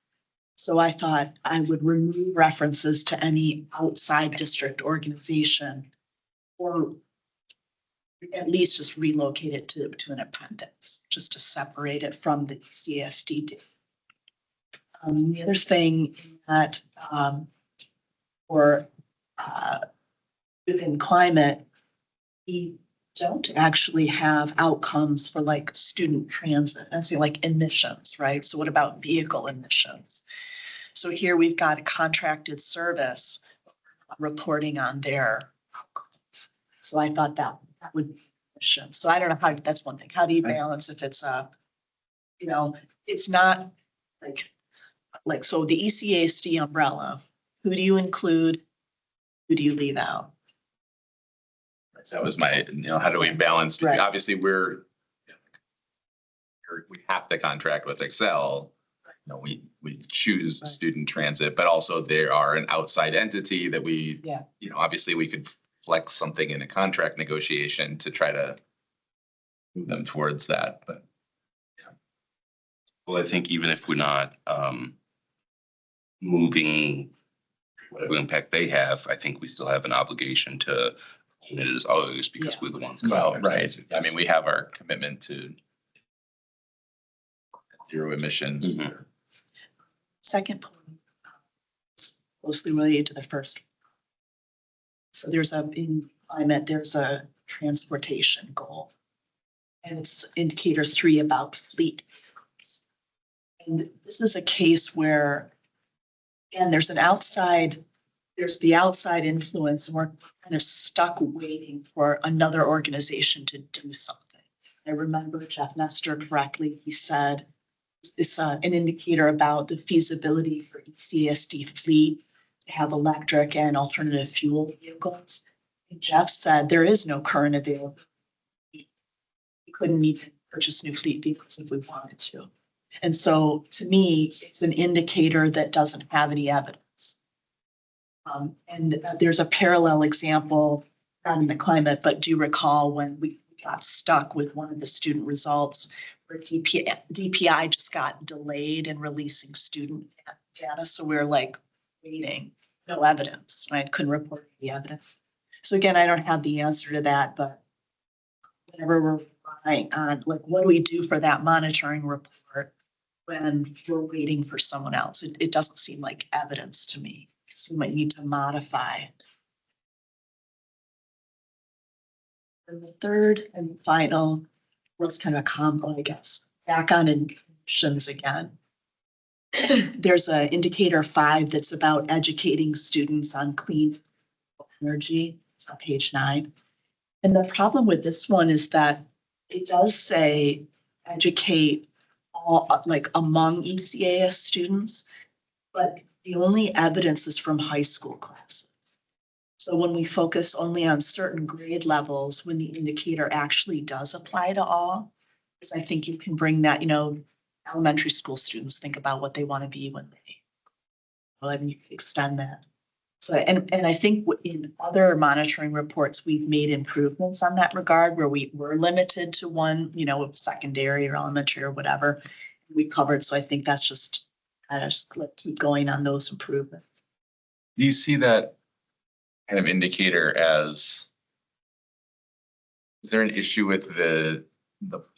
So I thought I would remove references to any outside district organization, or at least just relocate it to an appendix, just to separate it from the CSD data. The other thing that within climate, we don't actually have outcomes for like student transit. I'm saying like emissions, right? So what about vehicle emissions? So here we've got a contracted service reporting on their outcomes. So I thought that would be emissions. So I don't know how, that's one thing. How do you balance if it's it's not like, so the ECASD umbrella, who do you include? Who do you leave out? That was my, how do we balance? Right. Obviously we have to contract with Excel. We choose Right. student transit, but also they are an outside entity that we, obviously we could flex something in a contract negotiation to try to move them towards that, but. Well, I think even if we're not moving whatever impact they have, I think we still have an obligation to own it as ours, because we're the ones. Well, right. I mean, we have our commitment to zero emissions. Mm-hmm. Second point is closely related to the first. So in climate, there's a transportation goal. And it's indicator 3 about fleet. And this is a case where, again, there's the outside influence, and we're kind of stuck waiting for another organization to do something. I remember Jeff Nestor correctly, he said, it's an indicator about the feasibility for ECASD fleet to have electric and alternative fuel vehicles. And Jeff said there is no current available. We couldn't even purchase new fleet vehicles if we wanted to. And so to me, it's an indicator that doesn't have any evidence. And there's a parallel example, not in the climate, but do you recall when we got stuck with one of the student results where DPI just got delayed in releasing student data. So we're like waiting, no evidence, right? Couldn't report the evidence. So again, I don't have the answer to that, but whenever we're relying on, like, what do we do for that monitoring report when we're waiting for someone else? It doesn't seem like evidence to me. So we might need to modify. And the third and final, what's kind of a combo, I guess, back on emissions again. There's an indicator 5 that's about educating students on clean energy. It's on page 9. And the problem with this one is that it does say educate all, like, among ECAS students, but the only evidence is from high school classes. So when we focus only on certain grade levels, when the indicator actually does apply to all, because I think you can bring that, elementary school students think about what they want to be when I mean, you can extend that. So, and I think in other monitoring reports, we've made improvements on that regard where we were limited to one, secondary or elementary or whatever we covered. So I think that's just keep going on those improvements. Do you see that kind of indicator as, is there an issue with the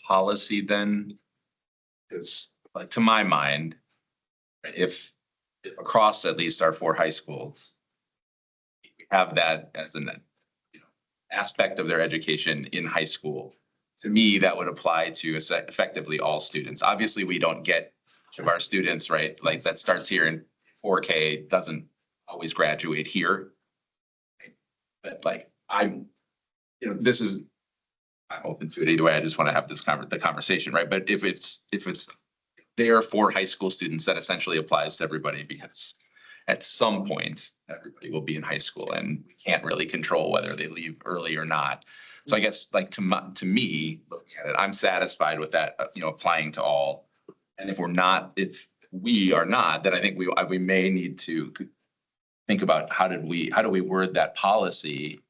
policy then? Because, like, to my mind, if across at least our 4 high schools, we have that as an aspect of their education in high school, to me, that would apply to effectively all students. Obviously, we don't get each of our students, right? Like, that starts here in 4K, doesn't always graduate here. But like, I'm open to it either way. I just want to have the conversation, right? But if it's there for high school students, that essentially applies to everybody, because at some point, everybody will be in high school and we can't really control whether they leave early or not. So I guess, like, to me, looking at it, I'm satisfied with that, applying to all. And if we are not, then I think we may need to think about how do we word that policy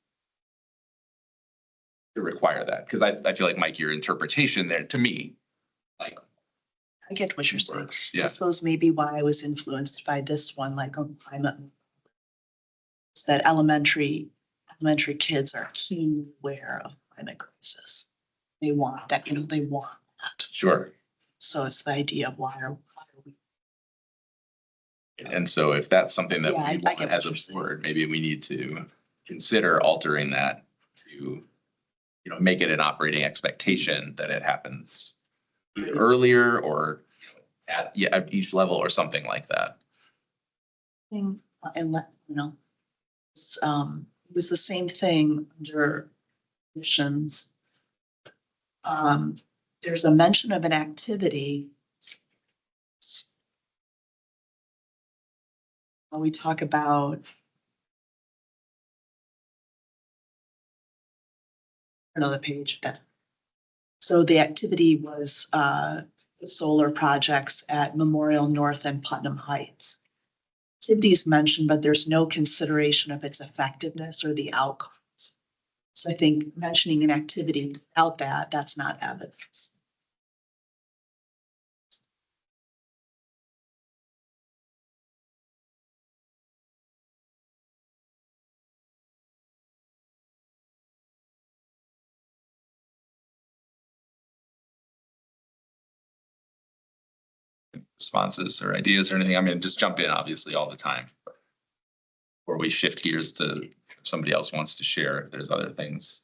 to require that? Because I feel like, Mike, your interpretation there, to me, like, I get what you're saying. works. I Yeah, suppose maybe why I was influenced by this one, like on climate, is that elementary kids are keenly aware of climate crisis. They want that, they want that. sure. So it's the idea of why are we? And so if that's something that Yeah, I we get want what as you're a saying. board, maybe we need to consider altering that to, make it an operating expectation that it happens either earlier or at each level or something like that. Thing, and it's, it was the same thing under missions. There's a mention of an activity. We talk about another page. So the activity was the solar projects at Memorial North and Putnam Heights. Activity is mentioned, but there's no consideration of its effectiveness or the outcomes. So I think mentioning an activity without that's not evidence. Responses or ideas or anything? I mean, just jump in, obviously, all the time. Or we shift gears to somebody else wants to share, if there's other things.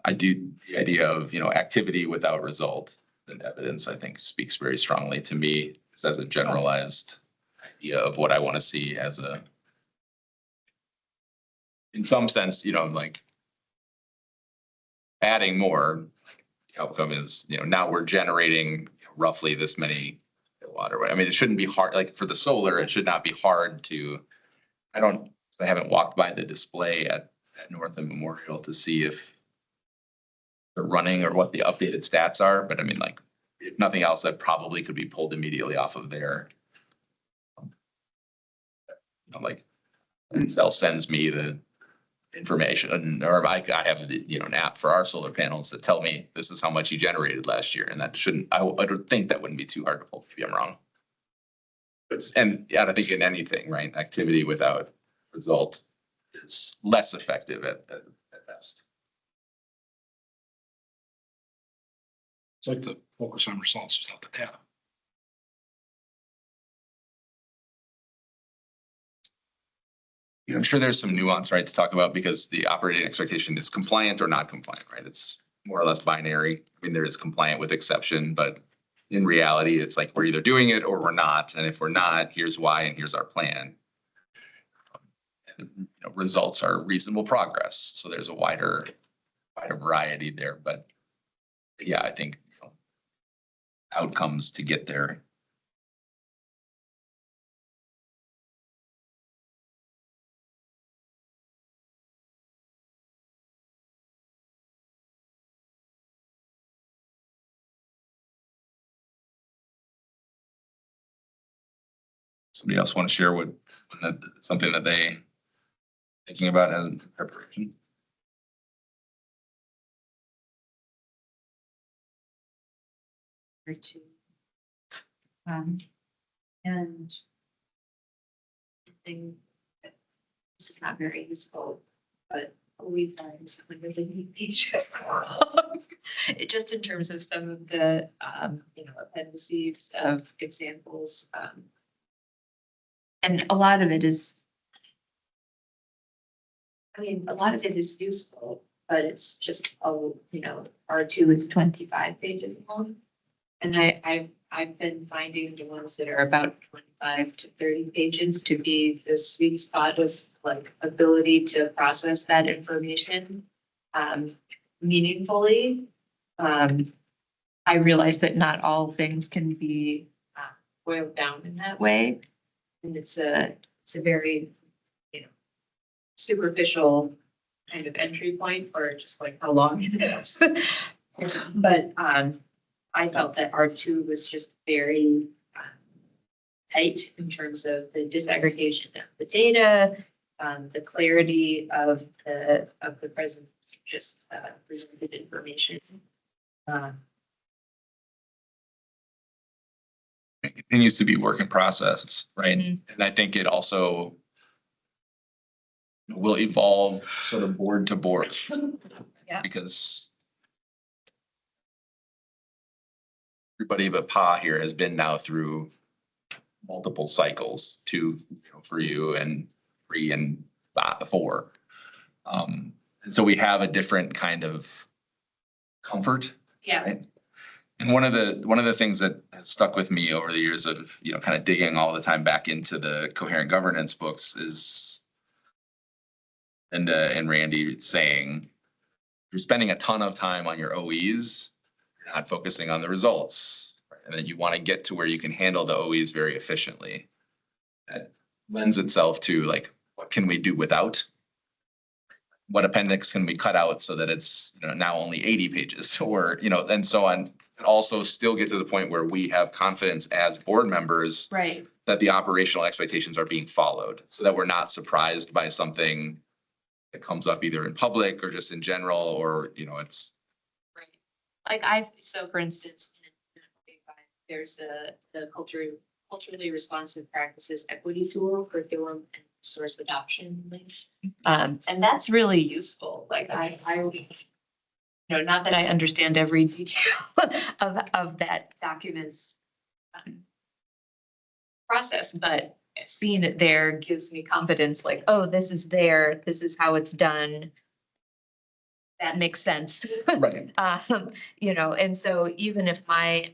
I do, the idea of, activity without result and evidence, I think speaks very strongly to me as a generalized idea of what I want to see as in some sense, like adding more, the outcome is, now we're generating roughly this many kilowatt or what. I mean, it shouldn't be hard, like for the solar, it should not be hard to, I haven't walked by the display at Northland Memorial to see if they're running or what the updated stats are, but I mean, like, if nothing else, that probably could be pulled immediately off of their like Excel sends me the information, or I have the, an app for our solar panels that tell me this is how much you generated last year, and that shouldn't, I would think that wouldn't be too hard to pull. Maybe I'm wrong. And I think in anything, right, activity without result is less effective at best. It's like the focus on results without the data. I'm sure there's some nuance, right, to talk about, because the operating expectation is compliant or not compliant, right? It's more or less binary. I mean, there is compliant with exception, but in reality, it's like we're either doing it or we're not. And if we're not, here's why, and here's our plan. And, results are reasonable progress. So there's a wider variety there. But yeah, I think outcomes to get there. Somebody else want to share something that they thinking about as preparation? Or two. And I think that this is not very useful, but we find some really neat pages. Just in terms of some of the, appendices of examples. And a lot of it is, a lot of it is useful, but it's just, R2 is 25 pages long. And I've been finding the ones that are about 25 to 30 pages to be the sweet spot of like ability to process that information meaningfully. I realize that not all things can be boiled down in that way. And it's a very, superficial kind of entry point for just like how long it is. But I felt that R2 was just very tight in terms of the disaggregation of the data, the clarity of the present just presented information. It continues to be work in process, right? Mhm. And I think it also will evolve sort of board to board. Yeah. Because everybody but Pa here has been now through multiple cycles, two for you and 3 and 4. And so we have a different kind of comfort. Yeah. Right? And one of the things that has stuck with me over the years of, kind of digging all the time back into the coherent governance books is Linda and Randy saying, you're spending a ton of time on your OEs, you're not focusing on the results. Right? And then you want to get to where you can handle the OEs very efficiently. That lends itself to like, what can we do without? What appendix can we cut out so that it's now only 80 pages or, and so on. And also still get to the point where we have confidence as board members Right. that the operational expectations are being followed so that we're not surprised by something that comes up either in public or just in general, or, it's. Right. Like so for instance, there's the culturally responsive practices equity tool, curriculum and source adoption link. And that's really useful. Like I not that I understand every detail of that document's process, but seeing it there gives me confidence, like, oh, this is there, this is how it's done. That makes sense. Right. You know, and so even if my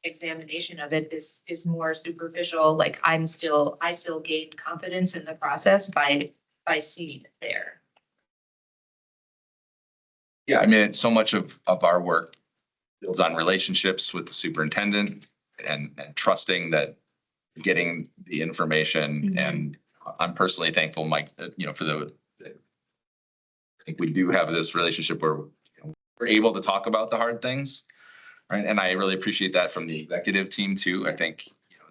examination of it is more superficial, like I still gain confidence in the process by seeing it there. Yeah, I mean, so much of our work builds on relationships with the superintendent and trusting that getting the information. Mhm. And I'm personally thankful, Mike, you know, I think we do have this relationship where we're able to talk about the hard things. Right. And I really appreciate that from the executive team too. I think, you know,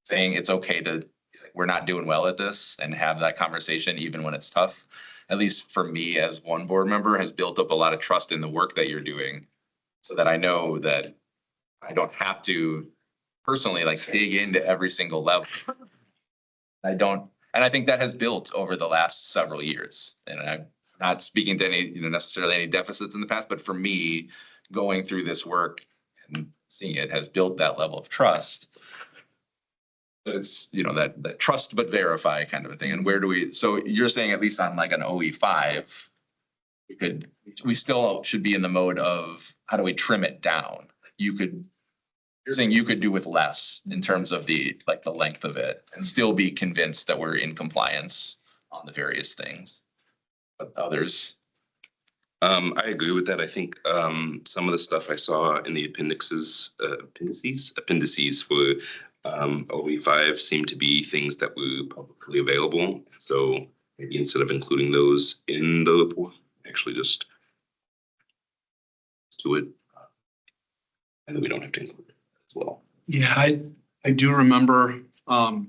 saying it's okay to, we're not doing well at this and have that conversation even when it's tough. At least for me as one board member has built up a lot of trust in the work that you're doing so that I know that I don't have to personally like dig into every single level. I don't, and I think that has built over the last several years. And I'm not speaking to any, you know, necessarily any deficits in the past, but for me, going through this work and seeing it has built that level of trust. But it's, you know, that trust but verify kind of a thing. And where do we, so you're saying at least on like an OE5, we still should be in the mode of how do we trim it down? You're saying you could do with less in terms of the length of it and still be convinced that we're in compliance on the various things. But others. I agree with that. I think some of the stuff I saw in the appendices for OE5 seem to be things that were publicly available. So maybe instead of including those in the report, actually just do it. And then we don't have to include it as well. Yeah, I do remember, I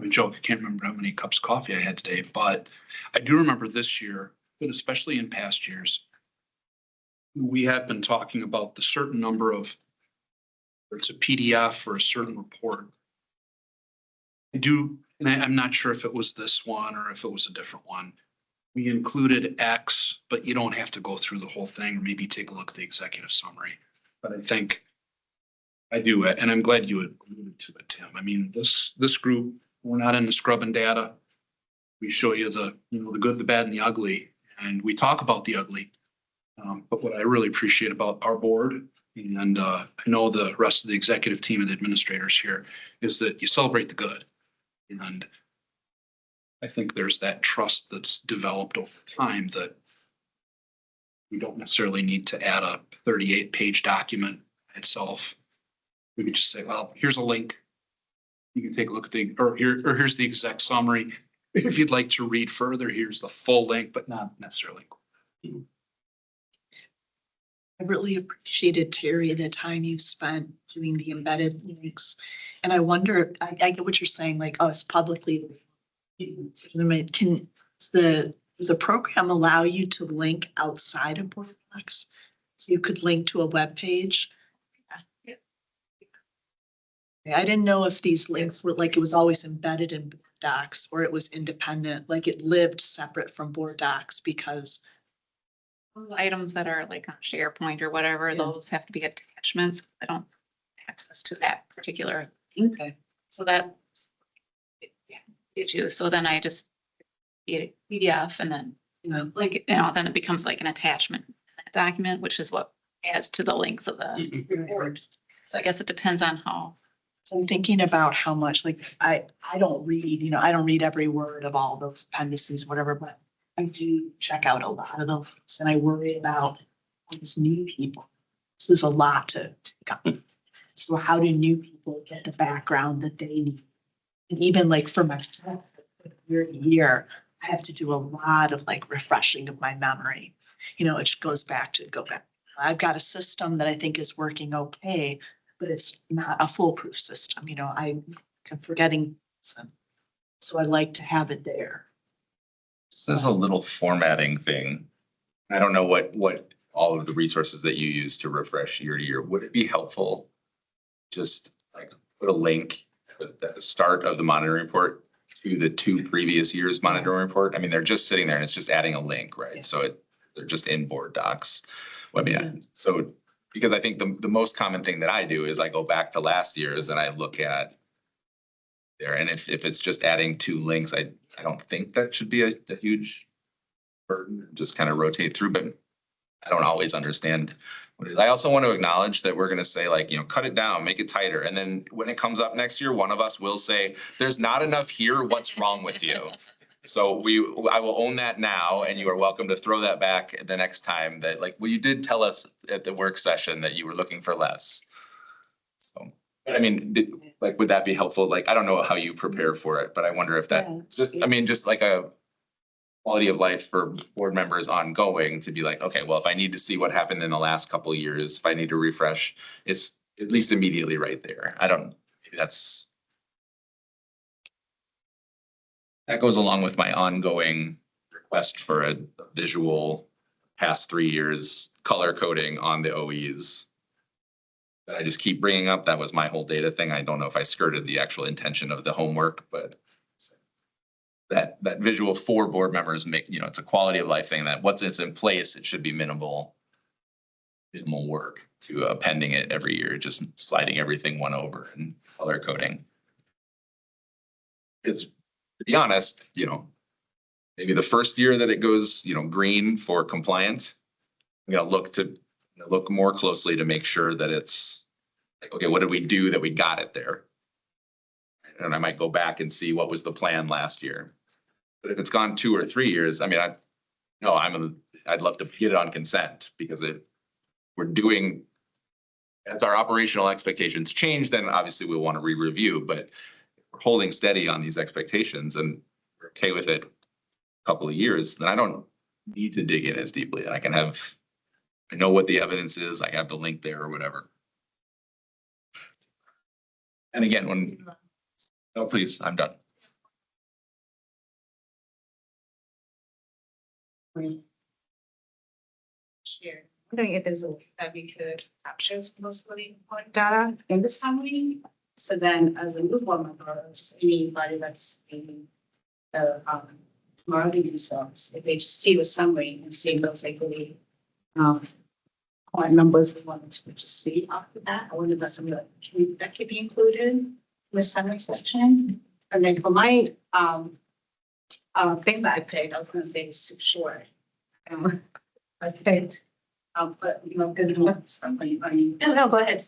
joke, I can't remember how many cups of coffee I had today, but I do remember this year, but especially in past years, we have been talking about the certain number of, whether it's a PDF or a certain report. I do, and I'm not sure if it was this one or if it was a different one. We included X, but you don't have to go through the whole thing, or maybe take a look at the executive summary. But I think I do it, and I'm glad you alluded to it, Tim. I mean, this group, we're not into scrubbing data. We show you the, you know, the good, the bad, and the ugly, and we talk about the ugly. But what I really appreciate about our board, and I know the rest of the executive team and the administrators here, is that you celebrate the good. And I think there's that trust that's developed over time that we don't necessarily need to add a 38-page document itself. We could just say, well, here's a link. You can take a look at here's the exact summary. If you'd like to read further, here's the full link, but not necessarily. I really appreciated, Terry, the time you spent doing the embedded links. And I wonder, I get what you're saying, like, oh, it's publicly. Does the program allow you to link outside of Board Docs? So you could link to a web page? Yeah. I didn't know if these links were like, it was always embedded in Board Docs or it was independent, like it lived separate from Board Docs because. Items that are like on SharePoint or whatever, Yeah. those have to be attachments. I don't have access to that particular link. Okay. So that issue. So then I just get a PDF and then like, you know, then it becomes like an attachment document, which is what adds to the length of the report. So I guess it depends on how. So I'm thinking about how much, like, I don't read, I don't read every word of all those appendices, whatever, but I do check out a lot of those and I worry about these new people. This is a lot to take up. So how do new people get the background that they need? And even like for myself, year to year, I have to do a lot of like refreshing of my memory. It goes back. I've got a system that I think is working okay, but it's not a foolproof system. I'm forgetting some. So I like to have it there. This is a little formatting thing. I don't know what all of the resources that you use to refresh year to year. Would it be helpful? Just like put a link at the start of the monitoring report to the 2 previous years monitoring report. I mean, they're just sitting there and it's just adding a link, right? Yeah. So they're just in Board Docs. Well, yeah. So because I think the most common thing that I do is I go back to last year's and I look at there. And if it's just adding 2 links, I don't think that should be a huge burden, just kind of rotate through, but I don't always understand what it is. I also want to acknowledge that we're going to say like, cut it down, make it tighter. And then when it comes up next year, one of us will say, there's not enough here. What's wrong with you? So I will own that now, and you are welcome to throw that back the next time that like, well, you did tell us at the work session that you were looking for less. So, but I mean, would that be helpful? Like, I don't know how you prepare for it, but I wonder if that, just like a quality of life for board members ongoing to be like, okay, well, if I need to see what happened in the last couple of years, if I need to refresh, it's at least immediately right there. Maybe that goes along with my ongoing request for a visual past 3 years color coding on the OEs. That I just keep bringing up. That was my whole data thing. I don't know if I skirted the actual intention of the homework, but that visual for board members it's a quality of life thing that once it's in place, it should be minimal work to appending it every year, just sliding everything one over and color coding. Because to be honest, maybe the first year that it goes, green for compliant, I'm gonna look more closely to make sure that it's like, okay, what did we do that we got it there? And I might go back and see what was the plan last year. But if it's gone 2 or 3 years, I mean, I'd love to get it on consent because as our operational expectations change, then obviously we'll want to re-review, but if we're holding steady on these expectations and we're okay with it a couple of years, then I don't need to dig in as deeply. I know what the evidence is. I have the link there or whatever. And again, no, please, I'm done. Share. Wondering if there's a way that we could capture some of those really important data in the summary. So then as a new board member, just anybody that's in the marketing results, if they just see the summary and see those like really point numbers we wanted to just see after that. I wonder if that's something that could be included in the summary section. And then for my thing that I picked, I was gonna say it's too short. I picked, but because No, go ahead.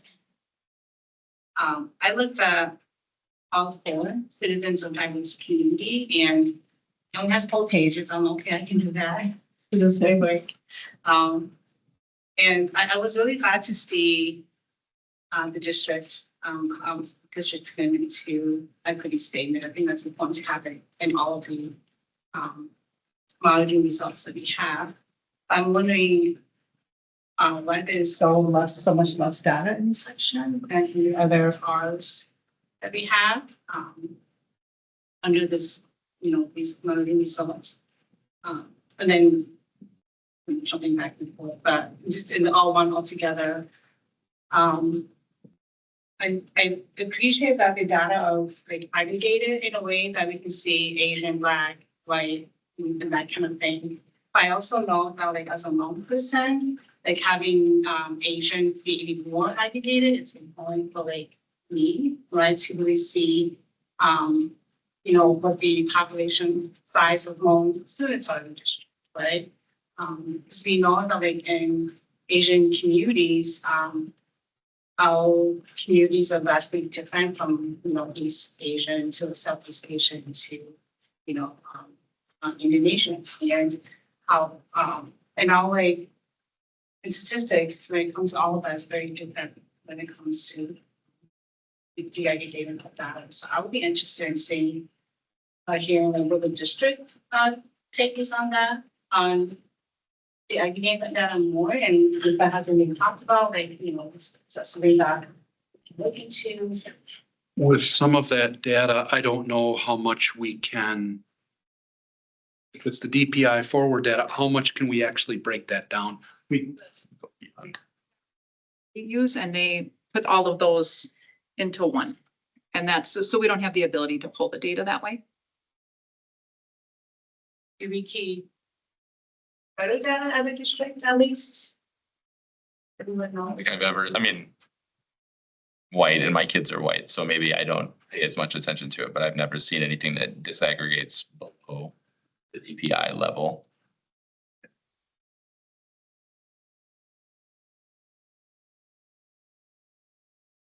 I looked at all 4 citizens of diverse community and it only has 4 pages. I'm okay, I can do that. It was very quick. And I was really glad to see the district commitment to equity statement. I think that's important to have it in all of the monitoring results that we have. I'm wondering why there's so much less data in this section than the other Rs that we have under this, these monitoring results. And then jumping back and forth, but just in all one altogether. I appreciate that the data of like aggregated in a way that we can see Asian, Black, white, and that kind of thing. But I also know that like as a non-person, like having Asian be even more aggregated, it's important for like me, right, to really see what the population size of Hmong students are in the district, right? Because we know that like in Asian communities, our communities are vastly different from, East Asian to Southeast Asian to, Indonesians, and how, and our like in statistics, when it comes to all of that, is very different when it comes to the de-aggregation of data. So I would be interested in seeing, hearing what the district take is on that, on de-aggregate that data more, and if that hasn't been talked about, like, is that something that we can look into? With some of that data, I don't know how much we can, if it's the DPI forward data, how much can we actually break that down? We use and they put all of those into one. And that's so we don't have the ability to pull the data that way. Do we keep better data at the district at least? Everyone I don't know. think I've ever, white and my kids are white, so maybe I don't pay as much attention to it, but I've never seen anything that disaggregates below the DPI level.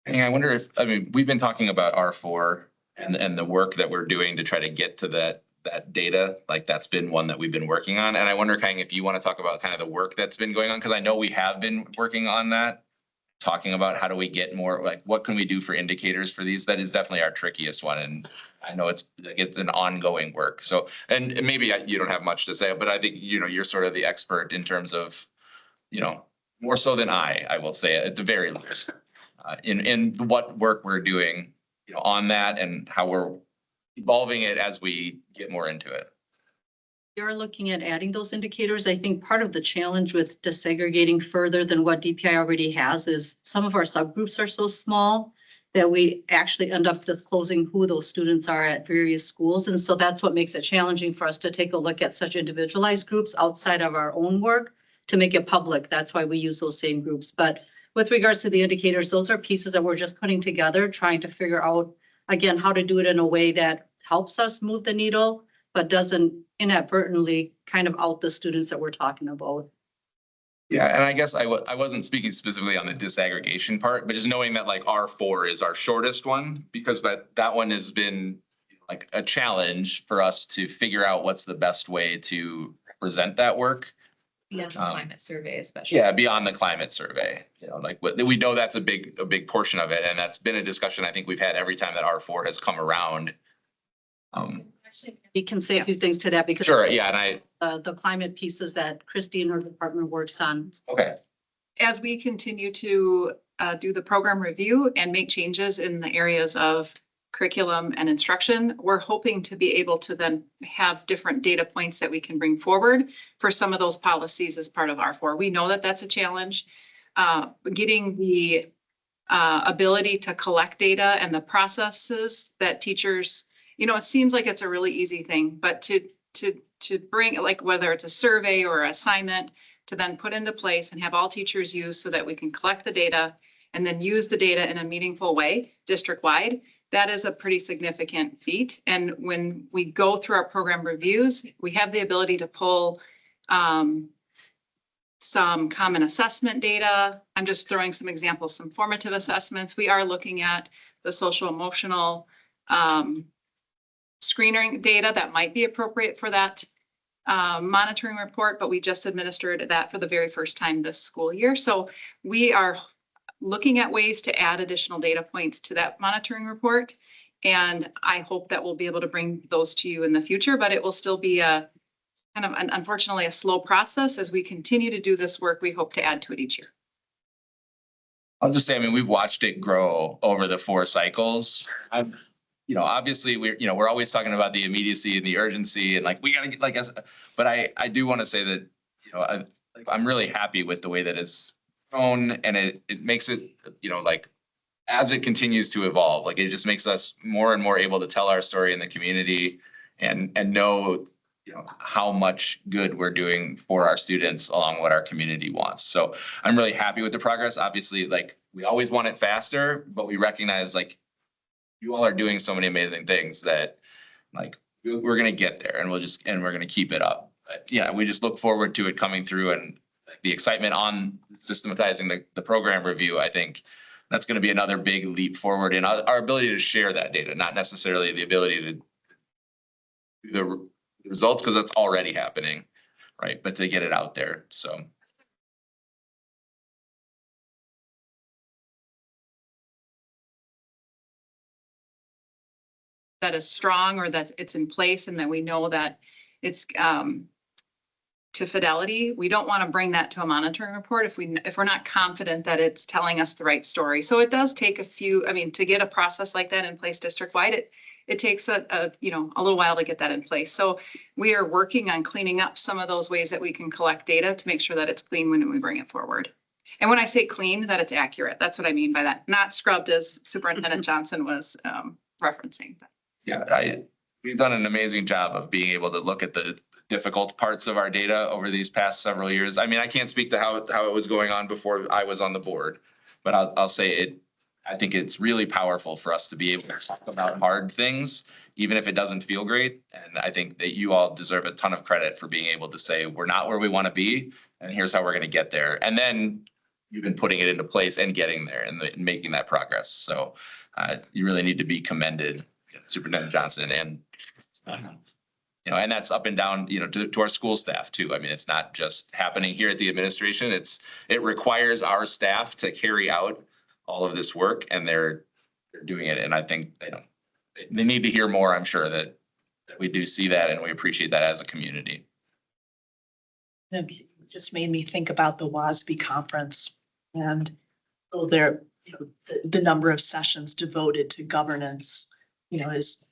And I wonder if, I mean, we've been talking about R4 and the work that we're doing to try to get to that data, like that's been one that we've been working on. And I wonder kind of if you want to talk about kind of the work that's been going on, because I know we have been working on that, talking about how do we get more, like what can we do for indicators for these? That is definitely our trickiest one. And I know it's an ongoing work. So, and maybe you don't have much to say, but I think, you know, you're sort of the expert in terms of, you know, more so than I will say at the very least, in what work we're doing, you know, on that and how we're evolving it as we get more into it. You're looking at adding those indicators. I think part of the challenge with disaggregating further than what DPI already has is some of our subgroups are so small that we actually end up disclosing who those students are at various schools. And so that's what makes it challenging for us to take a look at such individualized groups outside of our own work to make it public. That's why we use those same groups. But with regards to the indicators, those are pieces that we're just putting together, trying to figure out, again, how to do it in a way that helps us move the needle, but doesn't inadvertently kind of out the students that we're talking about. Yeah, and I guess I wasn't speaking specifically on the disaggregation part, but just knowing that like R4 is our shortest one, because that one has been like a challenge for us to figure out what's the best way to present that work. Yeah, the climate survey especially. Yeah, beyond the climate survey, you know, like we know that's a big portion of it. And that's been a discussion I think we've had every time that R4 has come around. We can say a few things to that because Sure, yeah, and the climate pieces that Christy and her department works on. okay. As we continue to do the program review and make changes in the areas of curriculum and instruction, we're hoping to be able to then have different data points that we can bring forward for some of those policies as part of R4. We know that that's a challenge. Getting the ability to collect data and the processes that teachers, you know, it seems like it's a really easy thing, but to bring, like whether it's a survey or assignment, to then put into place and have all teachers use so that we can collect the data and then use the data in a meaningful way district-wide, that is a pretty significant feat. And when we go through our program reviews, we have the ability to pull some common assessment data. I'm just throwing some examples, some formative assessments. We are looking at the social emotional screening data that might be appropriate for that monitoring report, but we just administered that for the very first time this school year. So we are looking at ways to add additional data points to that monitoring report. And I hope that we'll be able to bring those to you in the future, but it will still be a kind of unfortunately a slow process. As we continue to do this work, we hope to add to it each year. I'll just say, I mean, we've watched it grow over the 4 cycles. You know, obviously we're always talking about the immediacy and the urgency and like, we gotta get like, but I do want to say that, you know, I'm really happy with the way that it's grown and it makes it, you know, like as it continues to evolve, like it just makes us more and more able to tell our story in the community and know, you know, how much good we're doing for our students along what our community wants. So I'm really happy with the progress. Obviously, like we always want it faster, but we recognize like you all are doing so many amazing things that like we're going to get there and we're going to keep it up. But yeah, we just look forward to it coming through and the excitement on systematizing the program review. I think that's going to be another big leap forward in our ability to share that data, not necessarily the ability to do the results because that's already happening, right? But to get it out there. So. That is strong or that it's in place and that we know that it's to fidelity. We don't want to bring that to a monitoring report if we're not confident that it's telling us the right story. So it does take to get a process like that in place district-wide, it takes a little while to get that in place. So we are working on cleaning up some of those ways that we can collect data to make sure that it's clean when we bring it forward. And when I say clean, that it's accurate. That's what I mean by that. Not scrubbed as Superintendent Johnson was referencing. Yeah, we've done an amazing job of being able to look at the difficult parts of our data over these past several years. I mean, I can't speak to how it was going on before I was on the board, but I'll say it I think it's really powerful for us to be able to talk about hard things, even if it doesn't feel great. And I think that you all deserve a ton of credit for being able to say, we're not where we want to be, and here's how we're going to get there. And then you've been putting it into place and getting there and making that progress. So you really need to be commended, Superintendent Johnson, and and that's up and down, to our school staff too. I mean, it's not just happening here at the administration. It requires our staff to carry out all of this work, and they're doing it. And I think, they need to hear more. I'm sure that we do see that, and we appreciate that as a community. It just made me think about the WASB conference and so there, the number of sessions devoted to governance, is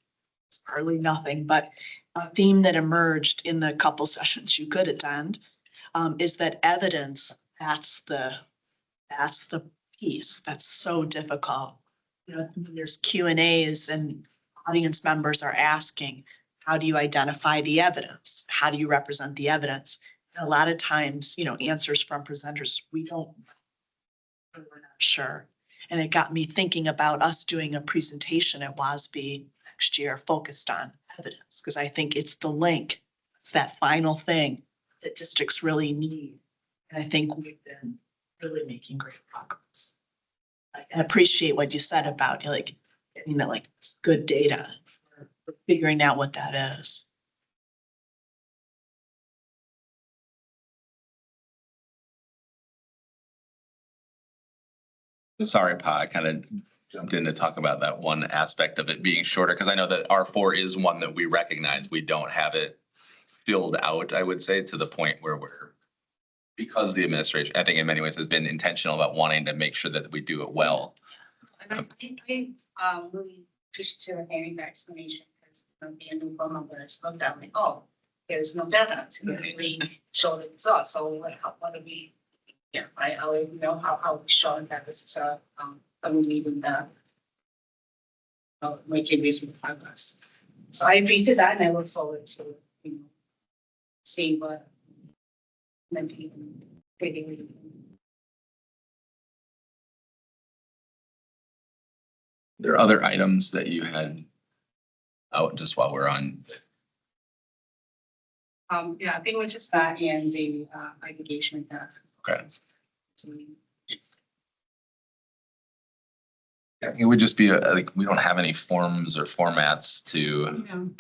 hardly nothing, but a theme that emerged in the couple sessions you could attend is that evidence, that's the piece that's so difficult. There's Q&As and audience members are asking, how do you identify the evidence? How do you represent the evidence? And a lot of times, answers from presenters, we're not sure. And it got me thinking about us doing a presentation at WASB next year focused on evidence, because I think it's the link. It's that final thing that districts really need. And I think we've been really making great progress. I appreciate what you said about getting that it's good data. We're figuring out what that is. Sorry, Pa, I kind of jumped in to talk about that one aspect of it being shorter, because I know that R4 is one that we recognize. We don't have it filled out, I would say, to the point where because the administration, I think in many ways has been intentional about wanting to make sure that we do it well. And I think really appreciate hearing that explanation because being a new phone number, it's looked at oh, there's no data to really show the results. So what do we? Yeah, I already know how we show that this is a meeting that making reasonable progress. So I agree to that, and I look forward to seeing what maybe fitting. There are other items that you had out just while we're on. Yeah, I think we're just that and the engagement task. Okay. It would just be we don't have any forms or formats to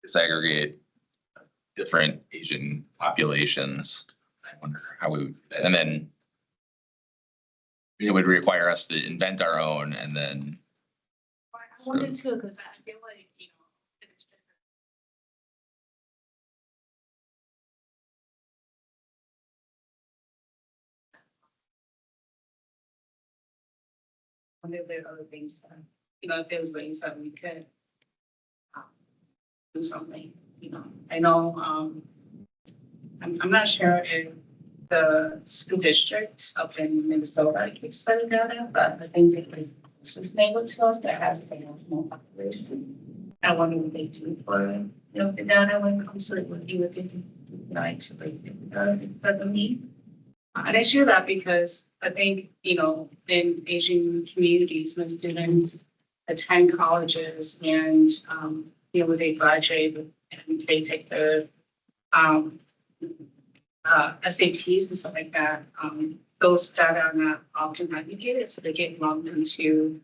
disaggregate different Asian populations. I wonder how and then it would require us to invent our own and then. I wanted to, because I feel like, there are other things that, if there was ways that we could do something, I know, I'm not sure if the school district up in Minnesota keeps better data, but I think that this neighbor to us that has more population. I wonder what they do for, the data when it comes to working with it, the need. And I share that because I think, in Asian communities, when students attend colleges and, when they graduate and they take their SATs and stuff like that, those data are not often aggregated, so they get lumped into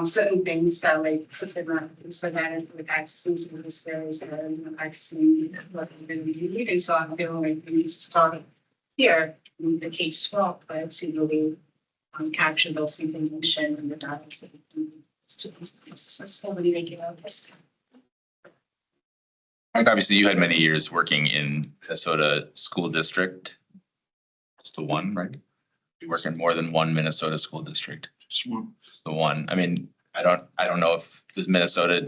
certain things that put them up, so that accessing services and accessing what they really need. And so I'm feeling like we need to start here in the K-12, but to really capture those information and the data so students successfully make it out this. Obviously, you had many years working in Minnesota school district. Just the one, right? You work in more than one Minnesota school district. Just the one. I mean, I don't know if does Minnesota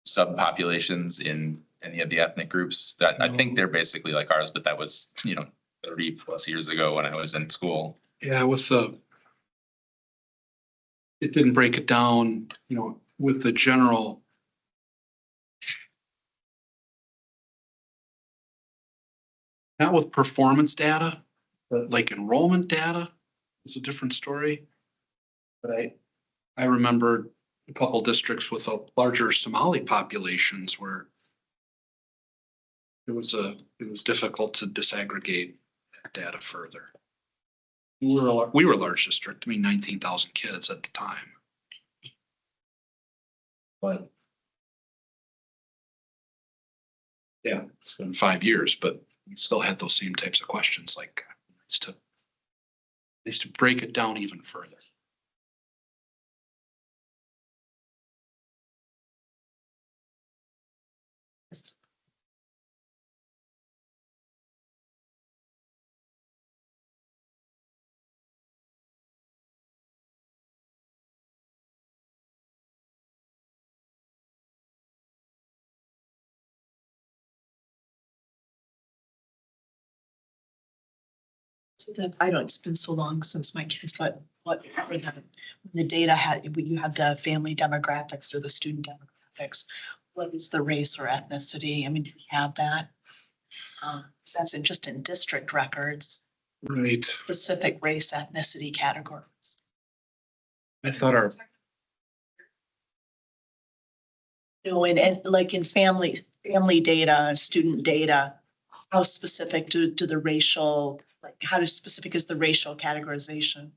subpopulations in any of the ethnic groups that I think they're basically like ours, but that was 30 plus years ago when I was in school. Yeah, it didn't break it down, with the general. Not with performance data, but like enrollment data is a different story. But I remember a couple districts with a larger Somali populations where it was difficult to disaggregate data further. We were a large district, 19,000 kids at the time. But yeah, it's been 5 years, but we still had those same types of questions, like to break it down even further. I know it's been so long since my kids, but what were the data had, when you had the family demographics or the student demographics, what is the race or ethnicity? I mean, do we have that? That's just in district records, Right. specific race, ethnicity categories. I thought our, No, and like in family data, student data, how specific do the racial, like how specific is the racial categorization?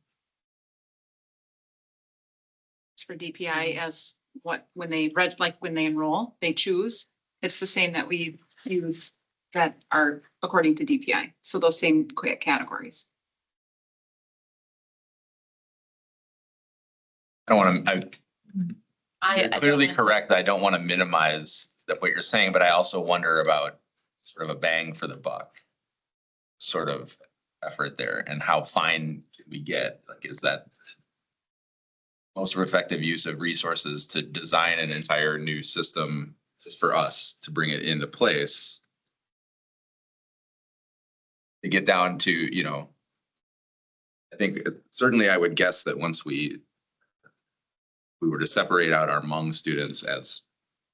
It's for DPI as what, when they when they enroll, they choose. It's the same that we use that are according to DPI. So those same categories. I don't want to, I you're clearly don't- correct. I don't want to minimize what you're saying, but I also wonder about sort of a bang for the buck sort of effort there, and how fine can we get? Like, is that most effective use of resources to design an entire new system just for us to bring it into place? To get down to, I think certainly I would guess that once we were to separate out our Hmong students as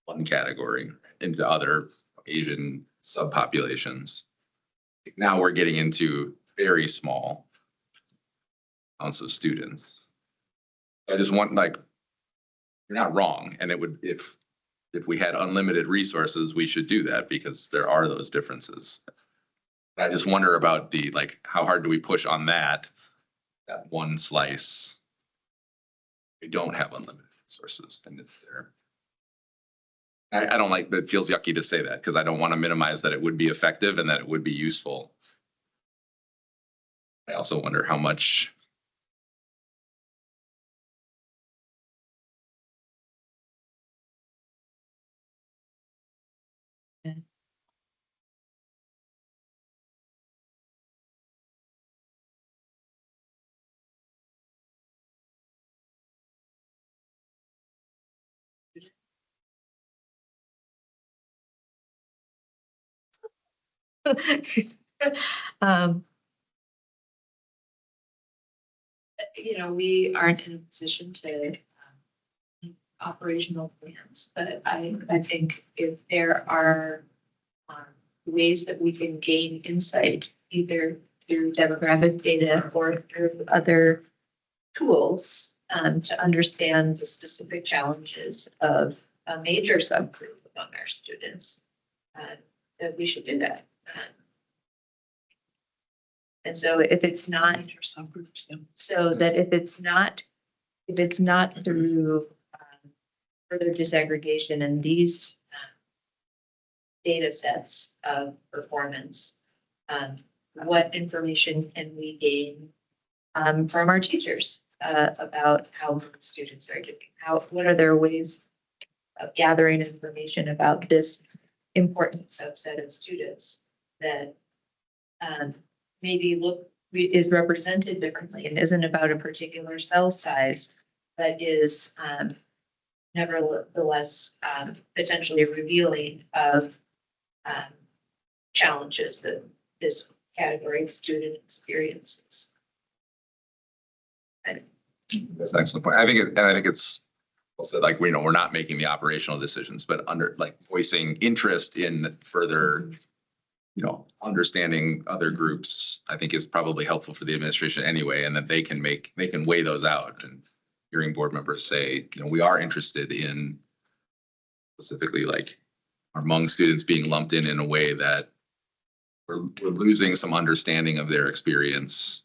one category into other Asian subpopulations, now we're getting into very small amounts of students. I just want, like, you're not wrong, and it would, if we had unlimited resources, we should do that because there are those differences. I just wonder about how hard do we push on that one slice? We don't have unlimited resources, and it's there. I don't like that. It feels yucky to say that because I don't want to minimize that it would be effective and that it would be useful. I also wonder how much. Um, we aren't in a position to make operational plans, but I think if there are ways that we can gain insight, either through demographic data or through other tools, to understand the specific challenges of a major subgroup among our students, that we should do that. And so if it's not, Major subgroups, yeah. so that if it's not through further disaggregation and these data sets of performance, what information can we gain from our teachers about how students are doing? What are their ways of gathering information about this important subset of students that maybe is represented differently and isn't about a particular cell size, but is nevertheless potentially revealing of challenges that this category of student experiences. That's an excellent point. I think it's also we're not making the operational decisions, but voicing interest in further, understanding other groups, I think is probably helpful for the administration anyway, and that they can weigh those out. And hearing board members say, we are interested in specifically like our Hmong students being lumped in a way that we're losing some understanding of their experience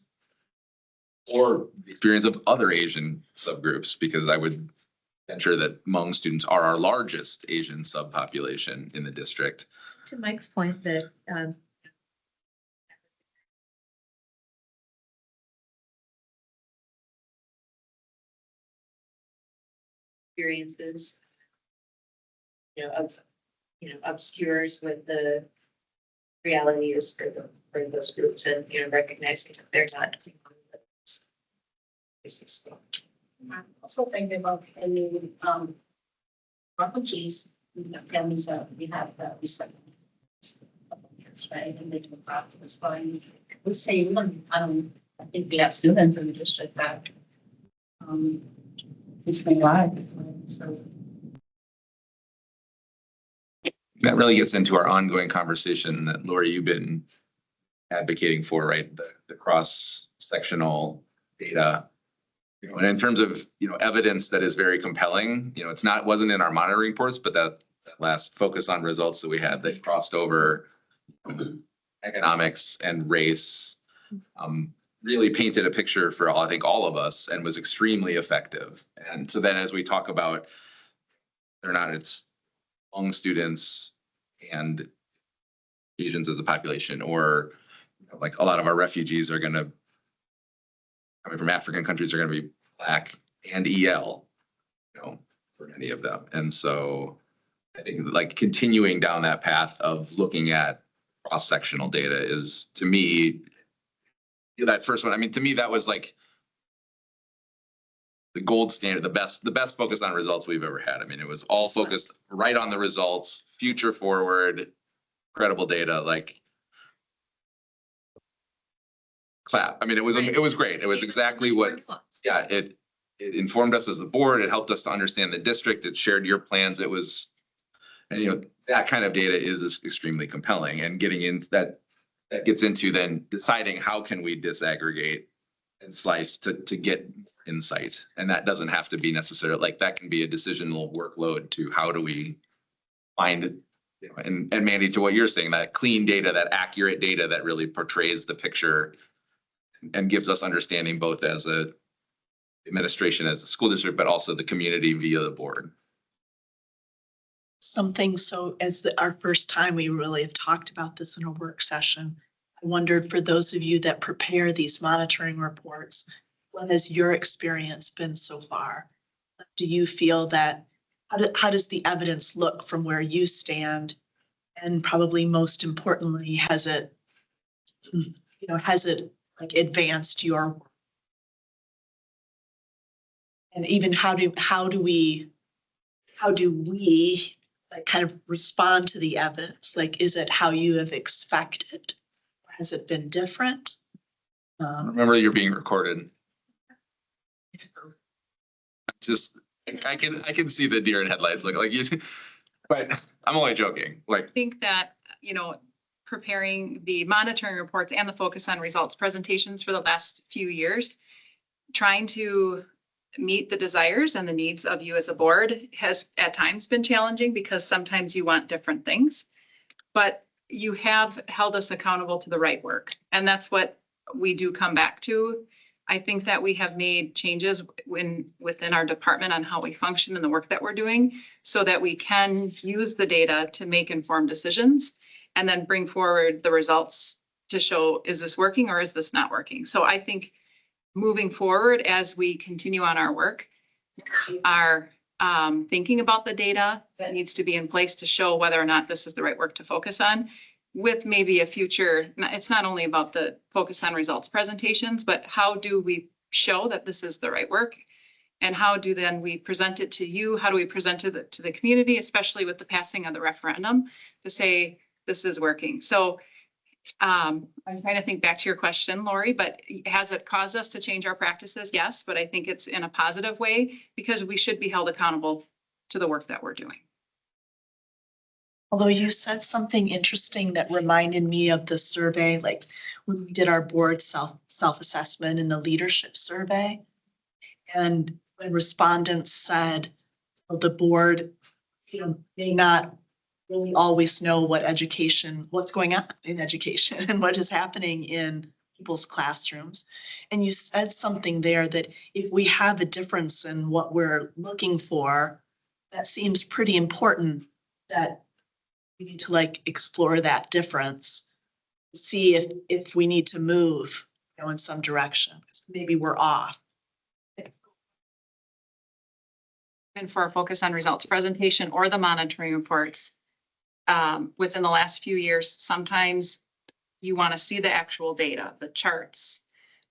or the experience of other Asian subgroups, because I would venture that Hmong students are our largest Asian subpopulation in the district. To Mike's point that, experiences, obscures with the reality is for those groups and, recognizing that they're not. I'm also thinking about any, refugees, families that we have that we send. Right, and they do practice, but we say, even, I think we have students in the district that, it's my life, so. That really gets into our ongoing conversation that Lori, you've been advocating for, right? The cross-sectional data. And in terms of, evidence that is very compelling, wasn't in our monitoring reports, but that last focus on results that we had that crossed over economics and race, really painted a picture for I think all of us and was extremely effective. And so then as we talk about whether or not it's Hmong students and Asians as a population, or like a lot of our refugees are coming from African countries are going to be Black and EL, for many of them. And so I think like continuing down that path of looking at cross-sectional data is, to me, that first one, to me, that was like the gold standard, the best focus on results we've ever had. It was all focused right on the results, future forward, credible data, like clap. It was great. It was exactly what, yeah, it informed us as a board. It helped us to understand the district. It shared your plans. It was, and that kind of data is extremely compelling, and getting into that gets into then deciding how can we disaggregate and slice to get insight. And that doesn't have to be necessarily like, that can be a decisional workload to how do we find, and Mandy, to what you're saying, that clean data, that accurate data that really portrays the picture and gives us understanding both as a administration, as a school district, but also the community via the board. Something, so as our first time, we really have talked about this in a work session. I wondered, for those of you that prepare these monitoring reports, what has your experience been so far? Do you feel that, how does the evidence look from where you stand? And probably most importantly, has it like advanced your work? And even how do we like kind of respond to the evidence? Like, is it how you have expected? Has it been different? Remember, you're being recorded. Just, I can see the deer in headlights look like you, but I'm only joking. Like, I think that, preparing the monitoring reports and the focus on results presentations for the last few years, trying to meet the desires and the needs of you as a board has at times been challenging, because sometimes you want different things, but you have held us accountable to the right work. And that's what we do come back to. I think that we have made changes within our department on how we function and the work that we're doing, so that we can use the data to make informed decisions and then bring forward the results to show, is this working or is this not working? So I think moving forward, as we continue on our work, we are thinking about the data that needs to be in place to show whether or not this is the right work to focus on, with maybe a future, it's not only about the focus on results presentations, but how do we show that this is the right work? And how do then we present it to you? How do we present it to the community, especially with the passing of the referendum, to say this is working? So I'm trying to think back to your question, Lori, but has it caused us to change our practices? Yes, but I think it's in a positive way, because we should be held accountable to the work that we're doing. Although you said something interesting that reminded me of the survey, like when we did our board self-assessment and the leadership survey. And when respondents said, well, the board, may not really always know what's going on in education and what is happening in people's classrooms. And you said something there that if we have a difference in what we're looking for, that seems pretty important, that we need to like explore that difference, see if we need to move, in some direction, because maybe we're off. And for a focus on results presentation or the monitoring reports, within the last few years, sometimes you want to see the actual data, the charts,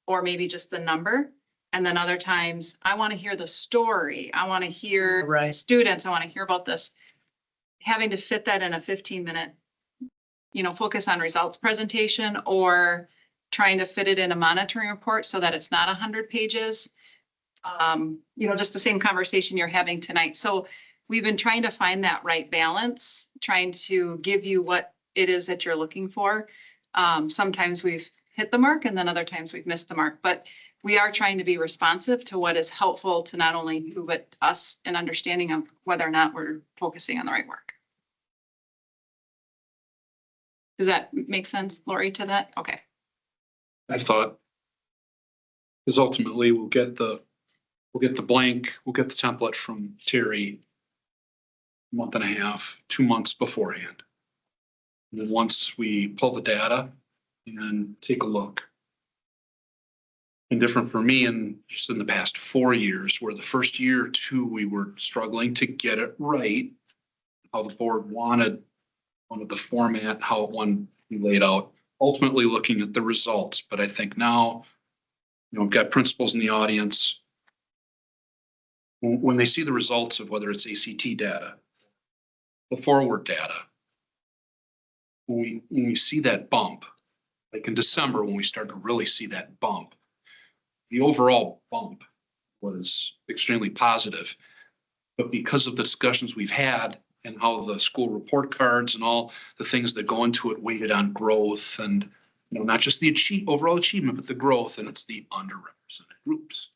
or maybe just the number. And then other times, I want to hear the story. I want to hear Right. students. I want to hear about this. Having to fit that in a 15-minute, focus on results presentation, or trying to fit it in a monitoring report so that it's not 100 pages. Just the same conversation you're having tonight. So we've been trying to find that right balance, trying to give you what it is that you're looking for. Sometimes we've hit the mark and then other times we've missed the mark, but we are trying to be responsive to what is helpful to not only you, but us in understanding of whether or not we're focusing on the right work. Does that make sense, Lori, to that? Okay. I thought. Because ultimately we'll get the blank, we'll get the template from Terry a month and a half, 2 months beforehand. And then once we pull the data and take a look. And different for me in just in the past 4 years, where the first year or two, we were struggling to get it right. How the board wanted the format, how it wanted to be laid out, ultimately looking at the results. But I think now, we've got principals in the audience. When they see the results of whether it's ACT data, the forward data, when we see that bump, like in December, when we start to really see that bump, the overall bump was extremely positive. But because of the discussions we've had and how the school report cards and all the things that go into it weighted on growth and, not just the overall achievement, but the growth, and it's the underrepresented groups.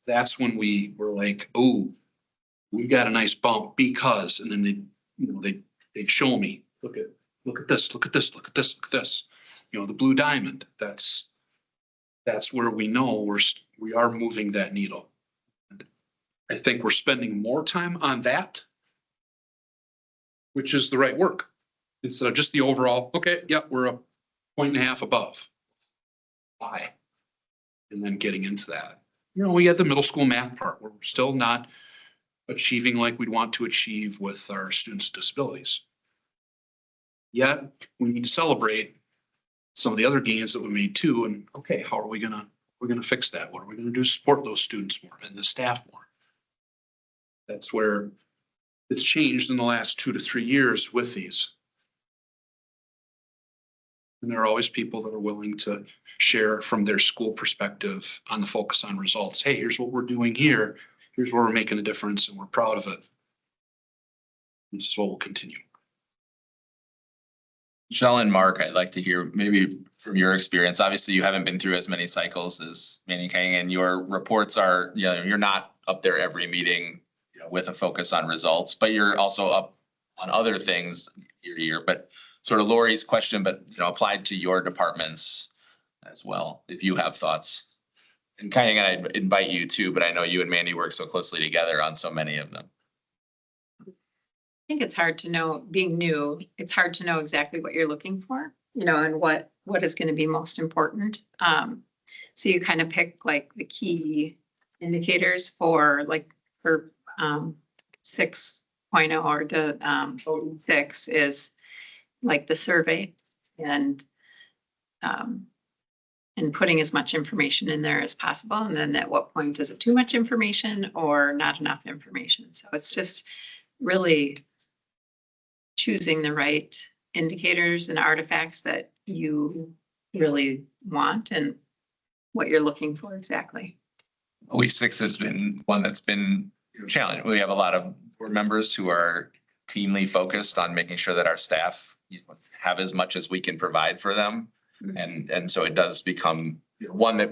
That's when we were like, oh, we got a nice bump because, and then they'd show me, look at this, look at this, look at this, look at this, the blue diamond. That's where we know we are moving that needle. I think we're spending more time on that, which is the right work, instead of just the overall, okay, yeah, we're 1.5 points above. Why? And then getting into that. We had the middle school math part where we're still not achieving like we'd want to achieve with our students with disabilities. Yet we need to celebrate some of the other gains that we made too. And okay, how are we're gonna fix that? What are we gonna do to support those students more and the staff more? That's where it's changed in the last 2 to 3 years with these. And there are always people that are willing to share from their school perspective on the focus on results. Hey, here's what we're doing here. Here's where we're making a difference and we're proud of it. This is what will continue. Michelle and Mark, I'd like to hear maybe from your experience. Obviously, you haven't been through as many cycles as Manny Kang, and your reports are, you're not up there every meeting, with a focus on results, but you're also up on other things year to year. But sort of Lori's question, but applied to your departments as well, if you have thoughts. And kind of gonna invite you too, but I know you and Mandy work so closely together on so many of them. I think it's hard to know, being new, it's hard to know exactly what you're looking for, and what is going to be most important. So you kind of pick like the key indicators for 6.0 or the 6 is like the survey and putting as much information in there as possible. And then at what point is it too much information or not enough information? So it's just really choosing the right indicators and artifacts that you really want and what you're looking for exactly. We6 has been one that's been challenging. We have a lot of board members who are keenly focused on making sure that our staff have as much as we can provide for them. And so it does become one that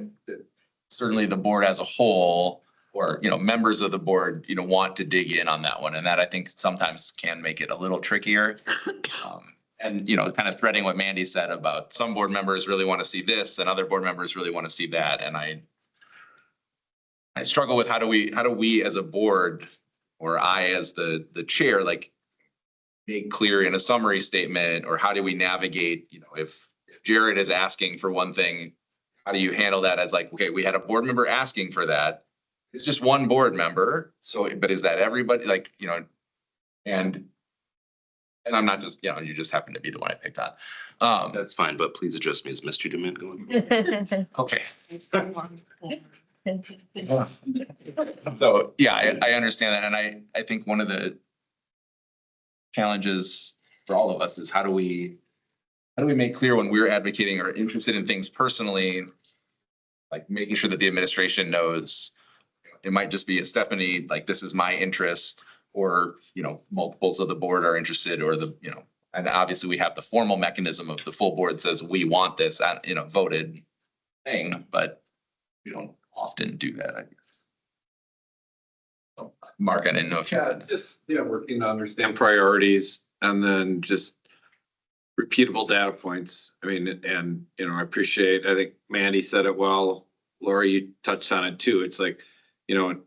certainly the board as a whole, or, members of the board, want to dig in on that one. And that I think sometimes can make it a little trickier. And, kind of threading what Mandy said about some board members really want to see this and other board members really want to see that. And I struggle with how do we as a board, or I as the chair, like make clear in a summary statement, or how do we navigate, if Jared is asking for one thing, how do you handle that as like, okay, we had a board member asking for that. It's just one board member. So, but is that everybody, like, and I'm not just, you just happen to be the one I picked on. That's fine, but please address me as Mr. Domingo. Okay. So, yeah, I understand that. And I think one of the challenges for all of us is how do we make clear when we're advocating or interested in things personally, like making sure that the administration knows it might just be a Stephanie, like this is my interest, or, multiples of the board are interested, or and obviously we have the formal mechanism of the full board says we want this, voted thing, but we don't often do that, I guess. So, Mark, I didn't know if you had. Working to understand priorities and then just repeatable data points. I mean, and, I think Mandy said it well. Laura, you touched on it too. It's like,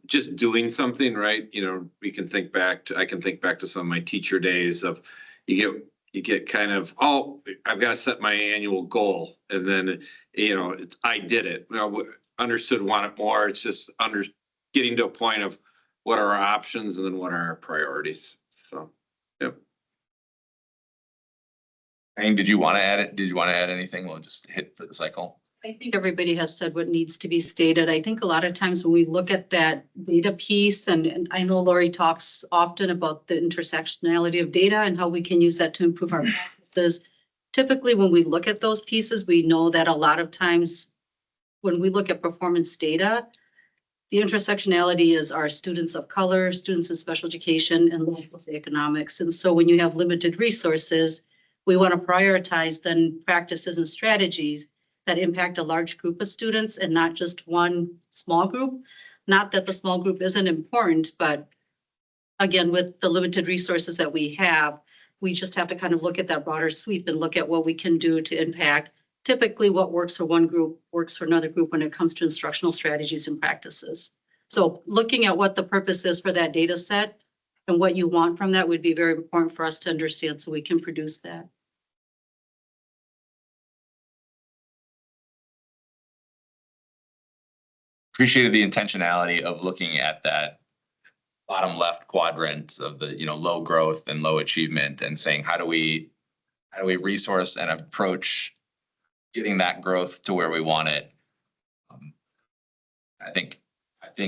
just doing something, right? I can think back to some of my teacher days of you get kind of, oh, I've got to set my annual goal. And then, I did it. Understood, want it more. It's just getting to a point of what are our options and then what are our priorities. So, yep. And did you want to add it? Did you want to add anything? We'll just hit for the cycle. I think everybody has said what needs to be stated. I think a lot of times when we look at that data piece, and I know Lori talks often about the intersectionality of data and how we can use that to improve our practices. Typically, when we look at those pieces, we know that a lot of times when we look at performance data, the intersectionality is our students of color, students in special education, and local economics. And so when you have limited resources, we want to prioritize then practices and strategies that impact a large group of students and not just one small group. Not that the small group isn't important, but again, with the limited resources that we have, we just have to kind of look at that broader sweep and look at what we can do to impact. Typically what works for one group works for another group when it comes to instructional strategies and practices. So looking at what the purpose is for that data set and what you want from that would be very important for us to understand so we can produce that. Appreciated the intentionality of looking at that bottom left quadrant of the, low growth and low achievement, and saying, how do we resource and approach getting that growth to where we want it? I think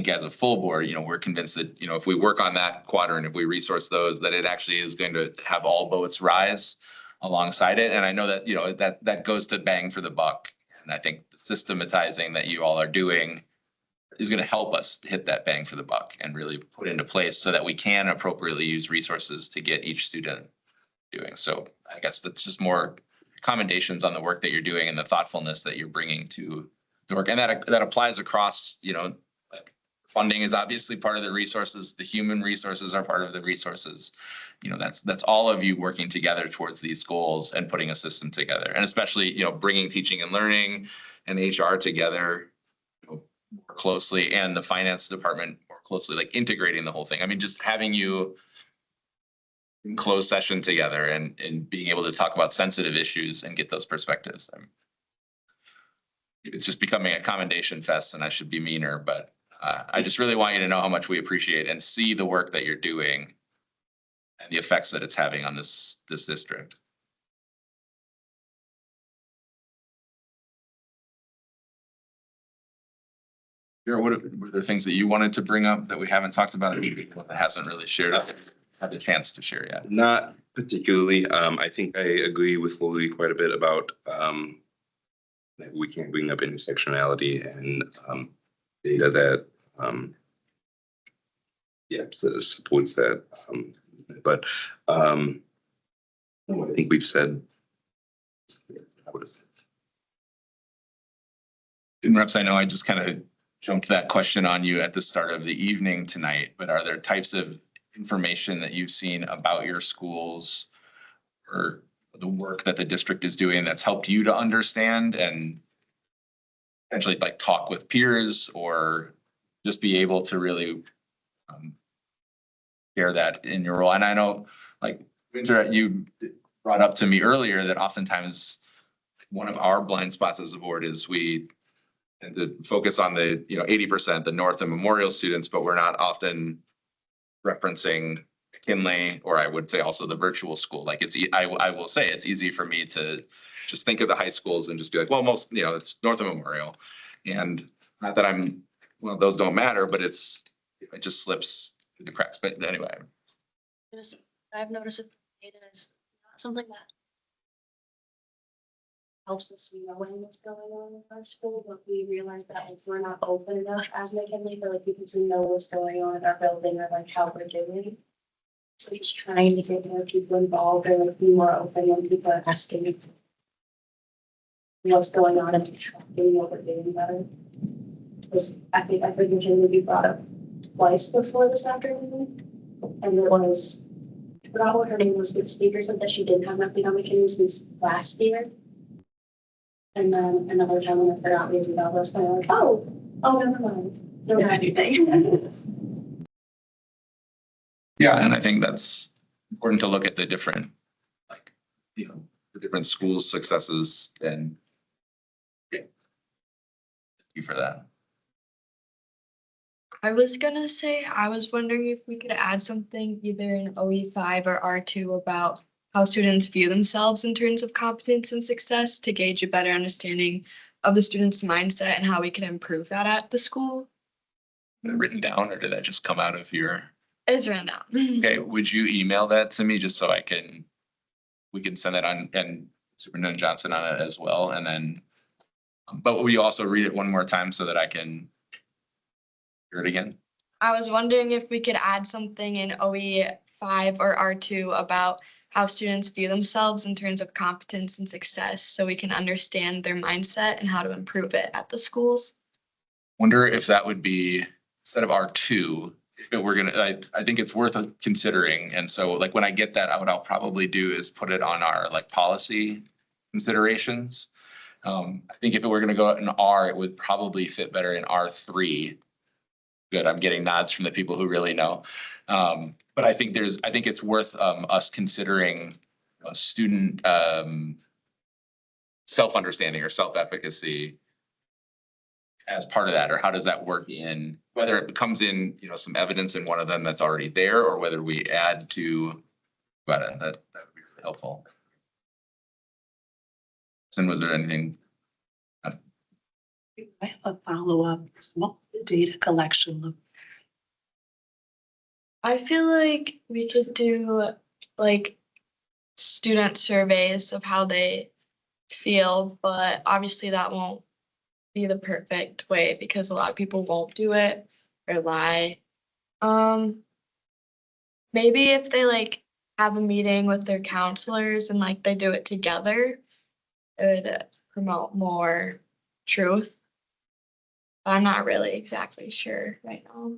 as a full board, we're convinced that, if we work on that quadrant, if we resource those, that it actually is going to have all boats rise alongside it. And I know that, that goes to bang for the buck. And I think the systematizing that you all are doing is going to help us hit that bang for the buck and really put into place so that we can appropriately use resources to get each student doing. So I guess that's just more commendations on the work that you're doing and the thoughtfulness that you're bringing to the work. And that applies across, like funding is obviously part of the resources. The human resources are part of the resources. That's all of you working together towards these goals and putting a system together. And especially, bringing teaching and learning and HR together more closely, and the finance department more closely, like integrating the whole thing. I mean, just having you in closed session together and being able to talk about sensitive issues and get those perspectives. It's just becoming a commendation fest, and I should be meaner, but I just really want you to know how much we appreciate and see the work that you're doing and the effects that it's having on this district. Were there things that you wanted to bring up that we haven't talked about, that hasn't really had the chance to share yet? Not particularly. I think I agree with Lori quite a bit about that we can bring up intersectionality and data that supports that. But I think we've said. Reps, I know I just kind of jumped that question on you at the start of the evening tonight, but are there types of information that you've seen about your schools or the work that the district is doing that's helped you to understand and potentially like talk with peers or just be able to really share that in your role? And I know, like, Winter, you brought up to me earlier that oftentimes one of our blind spots as a board is we tend to focus on the, 80%, the North and Memorial students, but we're not often referencing McKinley, or I would say also the virtual school. Like I will say it's easy for me to just think of the high schools and just be like, well, most, it's North and Memorial. And not that those don't matter, but it just slips through the cracks. But anyway. I've noticed with data is not something that helps us knowing what's going on in our school, but we realize that like we're not open enough as McKinley for like people to know what's going on in our building or like how we're doing. So just trying to get more people involved or like be more open when people are asking what's going on and tracking what we're doing better. Because I think I heard McKinley be brought up twice before this afternoon. And it was, I forgot what her name was, but the speaker said that she didn't have nothing on McKinley since last year. And then another time when I forgot we was about this, I was like, oh, never mind. Don't have anything. Yeah, and I think that's important to look at the different, the different schools' successes and thank you for that. I was gonna say, I was wondering if we could add something either in OE5 or R2 about how students view themselves in terms of competence and success to gauge a better understanding of the student's mindset and how we can improve that at the school. Is it written down or did that just come out of your? It's written down. Okay, would you email that to me just so we can send that on and Superintendent Johnson on it as well, and then, but will you also read it one more time so that I can hear it again? I was wondering if we could add something in OE5 or R2 about how students view themselves in terms of competence and success so we can understand their mindset and how to improve it at the schools. Wonder if that would be, instead of R2, if it were gonna, I think it's worth considering. And so like when I get that, what I'll probably do is put it on our like policy considerations. I think if it were gonna go in R, it would probably fit better in R3. Good, I'm getting nods from the people who really know. But I think it's worth us considering student self-understanding or self-efficacy as part of that, or how does that work in, whether it comes in, some evidence in one of them that's already there, or whether we add to, but that would be really helpful. And was there anything? I have a follow-up. What the data collection look? I feel like we could do like student surveys of how they feel, but obviously that won't be the perfect way because a lot of people won't do it or lie. Maybe if they like have a meeting with their counselors and like they do it together, it would promote more truth. But I'm not really exactly sure right now.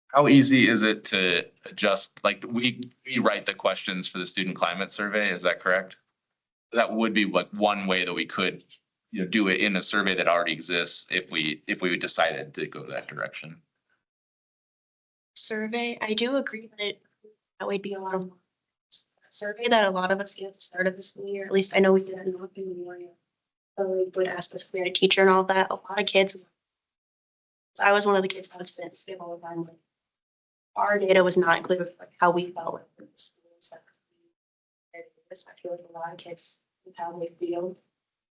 How easy is it to adjust, like we write the questions for the student climate survey, is that correct? That would be like one way that we could, do it in a survey that already exists if we decided to go that direction. Survey, I do agree that would be a lot of survey that a lot of us get at the start of the school year. At least I know we did it in North and Memorial. So we would ask us if we had a teacher and all that. A lot of kids. I was one of the kids that would sit and skip all the time. Like, our data was not included with like how we felt like in the school and stuff. I feel like a lot of kids with how they feel,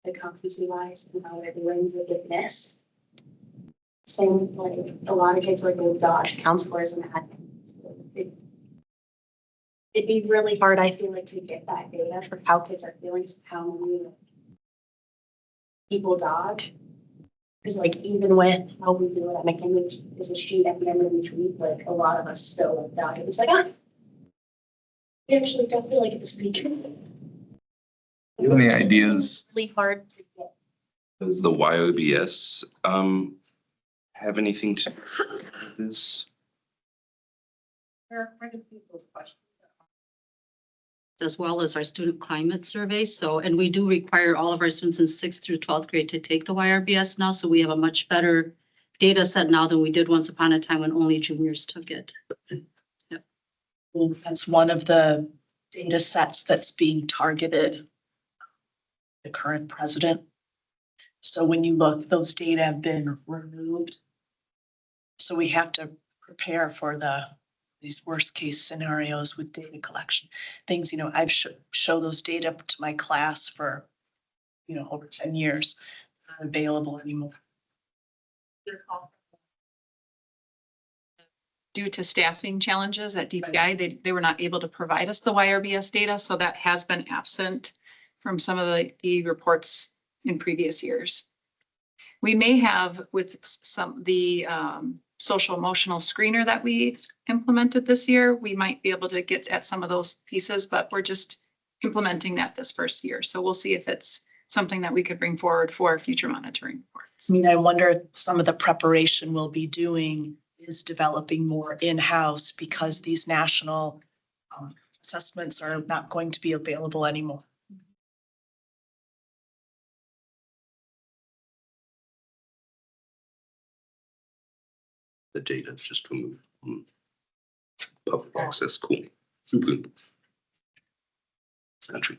like competency wise, and how they're doing would get missed. Same like a lot of kids like they dodge counselors and that. It'd be really hard, I feel like, to get that data for how kids are feeling, how many people dodge. Because like even with how we do it at McKinley is a sheet at the end of each week, like a lot of us still like dodge. It's like, we actually don't feel like it's speaking. Any ideas? Really hard to get Does the YOBS have anything to do with this? As well as our student climate survey. So, and we do require all of our students in 6th through 12th grade to take the YRBS now. So we have a much better data set now than we did once upon a time when only juniors took it. Well, that's one of the data sets that's being targeted. The current president. So when you look, those data have been removed. So we have to prepare for these worst case scenarios with data collection. Things, I've show those data to my class for, over 10 years, not available anymore. Due to staffing challenges at DPI, they were not able to provide us the YRBS data, so that has been absent from some of the reports in previous years. We may have with the social emotional screener that we implemented this year, we might be able to get at some of those pieces, but we're just implementing that this first year. So we'll see if it's something that we could bring forward for future monitoring reports. I wonder if some of the preparation we'll be doing is developing more in-house because these national assessments are not going to be available anymore. The data just removed. Public access, cool. Super. It's not true.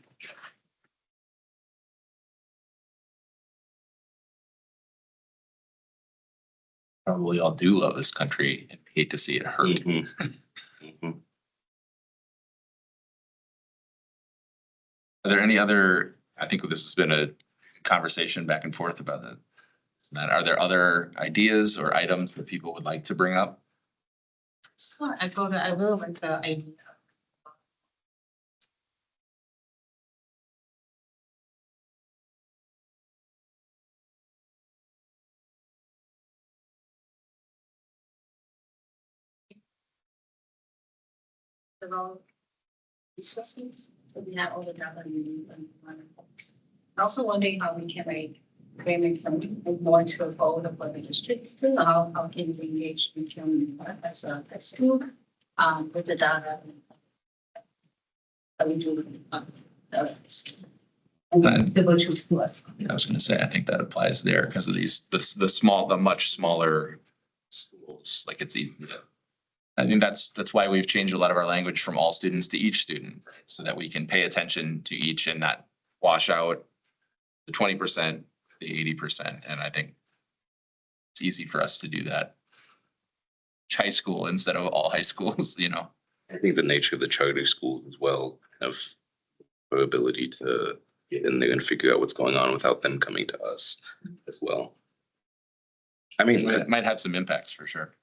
Probably all do love this country and hate to see it hurt. Are there any other, I think this has been a conversation back and forth about that. Are there other ideas or items that people would like to bring up? So I will like the idea. About resources, so we have all the data we need and I also wondering how we can frame it from more to a goal of what the districts do, how can we engage with them as a school with the data that we do and the virtual to us. I was gonna say, I think that applies there because of the much smaller schools, like it's easy. I think that's why we've changed a lot of our language from all students to each student, right? So that we can pay attention to each and not wash out the 20%, the 80%. And I think it's easy for us to do that. High school instead of all high schools, I think the nature of the charter schools as well have the ability to get in there and figure out what's going on without them coming to us as well. It might have some impacts for sure.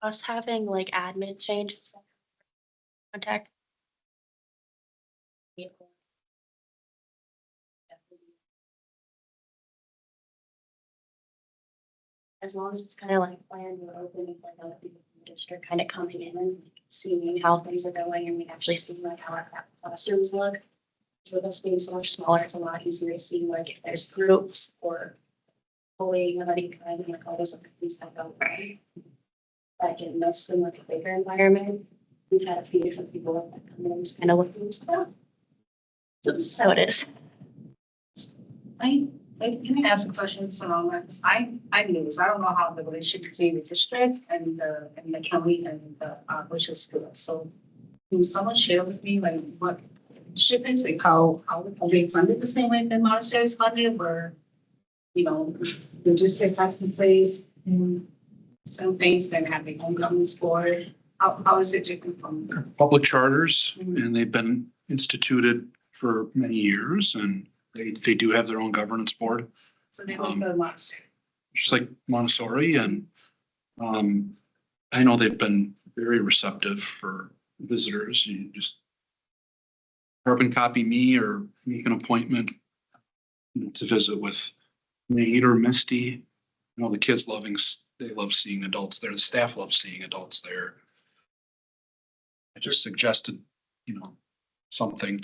Us having like admin changes. Contact. As long as it's kind of like planned, we're open for other people from the district kind of coming in and seeing how things are going and we actually see like how our classrooms look. So this being so much smaller, it's a lot easier to see like if there's groups or bullying of any kind, and like all those other things that go right. That get missed in like a bigger environment. We've had a few different people that come in and just kind of look at stuff. So this is how it is. Can I ask a question, Sonoma? I'm new, so I don't know how the relationship between the district and the county and the virtual school. So can someone share with me like what ship is, like how are they funded the same way that Montessori is funded, where the district has to say some things that have their own governance board? How is it different from? Public charters, and they've been instituted for many years, and they do have their own governance board, So they don't go Montessori. just like Montessori. And I know they've been very receptive for visitors. You just carbon copy me or make an appointment to visit with Nate or Misty. The kids they love seeing adults there. The staff loves seeing adults there. I just suggested, something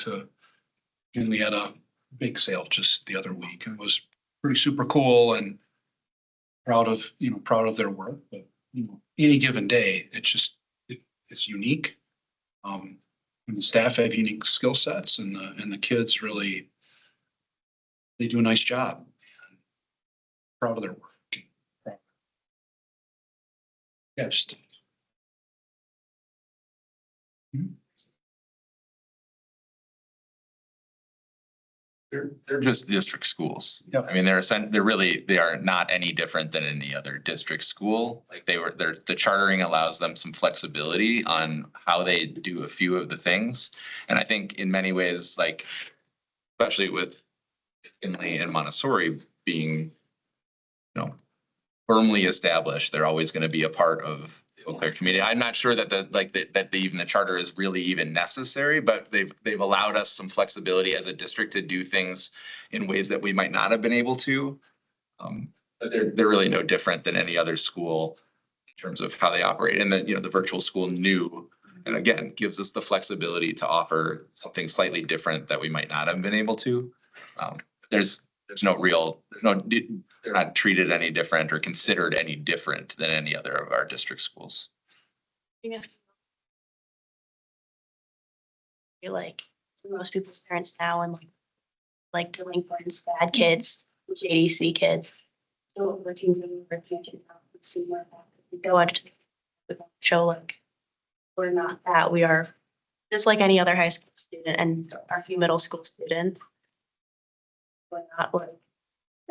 and we had a bake sale just the other week. It was pretty super cool and proud of their work, but any given day, it's unique. And the staff have unique skill sets and the kids really, they do a nice job. Proud of their work. Yeah, just. They're just district schools. Yep. I mean, they are not any different than any other district school. Like the chartering allows them some flexibility on how they do a few of the things. And I think in many ways, like, especially with McKinley and Montessori being, firmly established, they're always going to be a part of the Eau Claire community. I'm not sure that even the charter is really even necessary, but they've allowed us some flexibility as a district to do things in ways that we might not have been able to. But they're really no different than any other school in terms of how they operate. And then, the virtual school new, and again, gives us the flexibility to offer something slightly different that we might not have been able to. There's they're not treated any different or considered any different than any other of our district schools. I feel like most people's parents now and like delinquents, bad kids, JDC kids. So working really hard to see where we go out to show like we're not that. We are just like any other high school student and our few middle school students. We're not like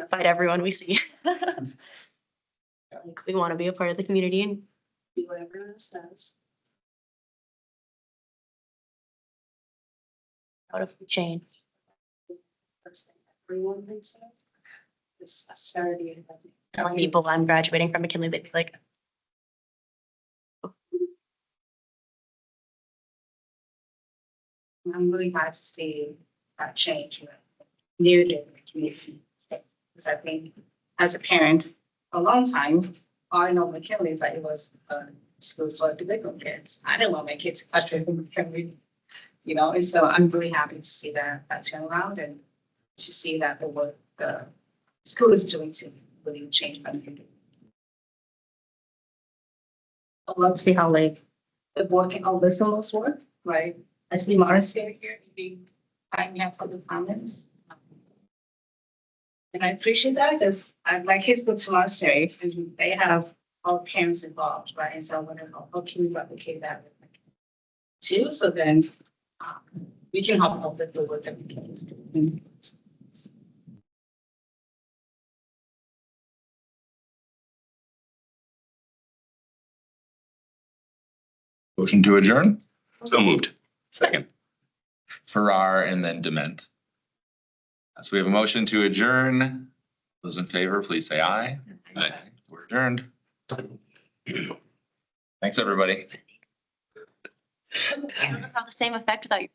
fight everyone we see. Like we want to be a part of the community and do what everyone else does. What if we change? First thing everyone thinks of is necessarily telling people I'm graduating from McKinley, they'd be like, I'm really glad to see that change, new to the community. Because I think as a parent, a long time, all I know McKinley is that it was a school for delinquent kids. I didn't want my kids to graduate from McKinley, and so I'm really happy to see that turn around and to see that the work the school is doing to really change my thinking. I'd love to see how the board can listen to those work, right? I see Marcia here, be me up for the comments. And I appreciate that because my kids go to Montessori and they have all parents involved, right? And so I wonder how can we replicate that with my kids too? So then we can help with the work that we can do. Motion to adjourn? So moved. Second. Farrar and then Dement. So we have a motion to adjourn. Those in favor, please say aye. Aye. We're adjourned. Thanks, everybody. it doesn't have the same effect without your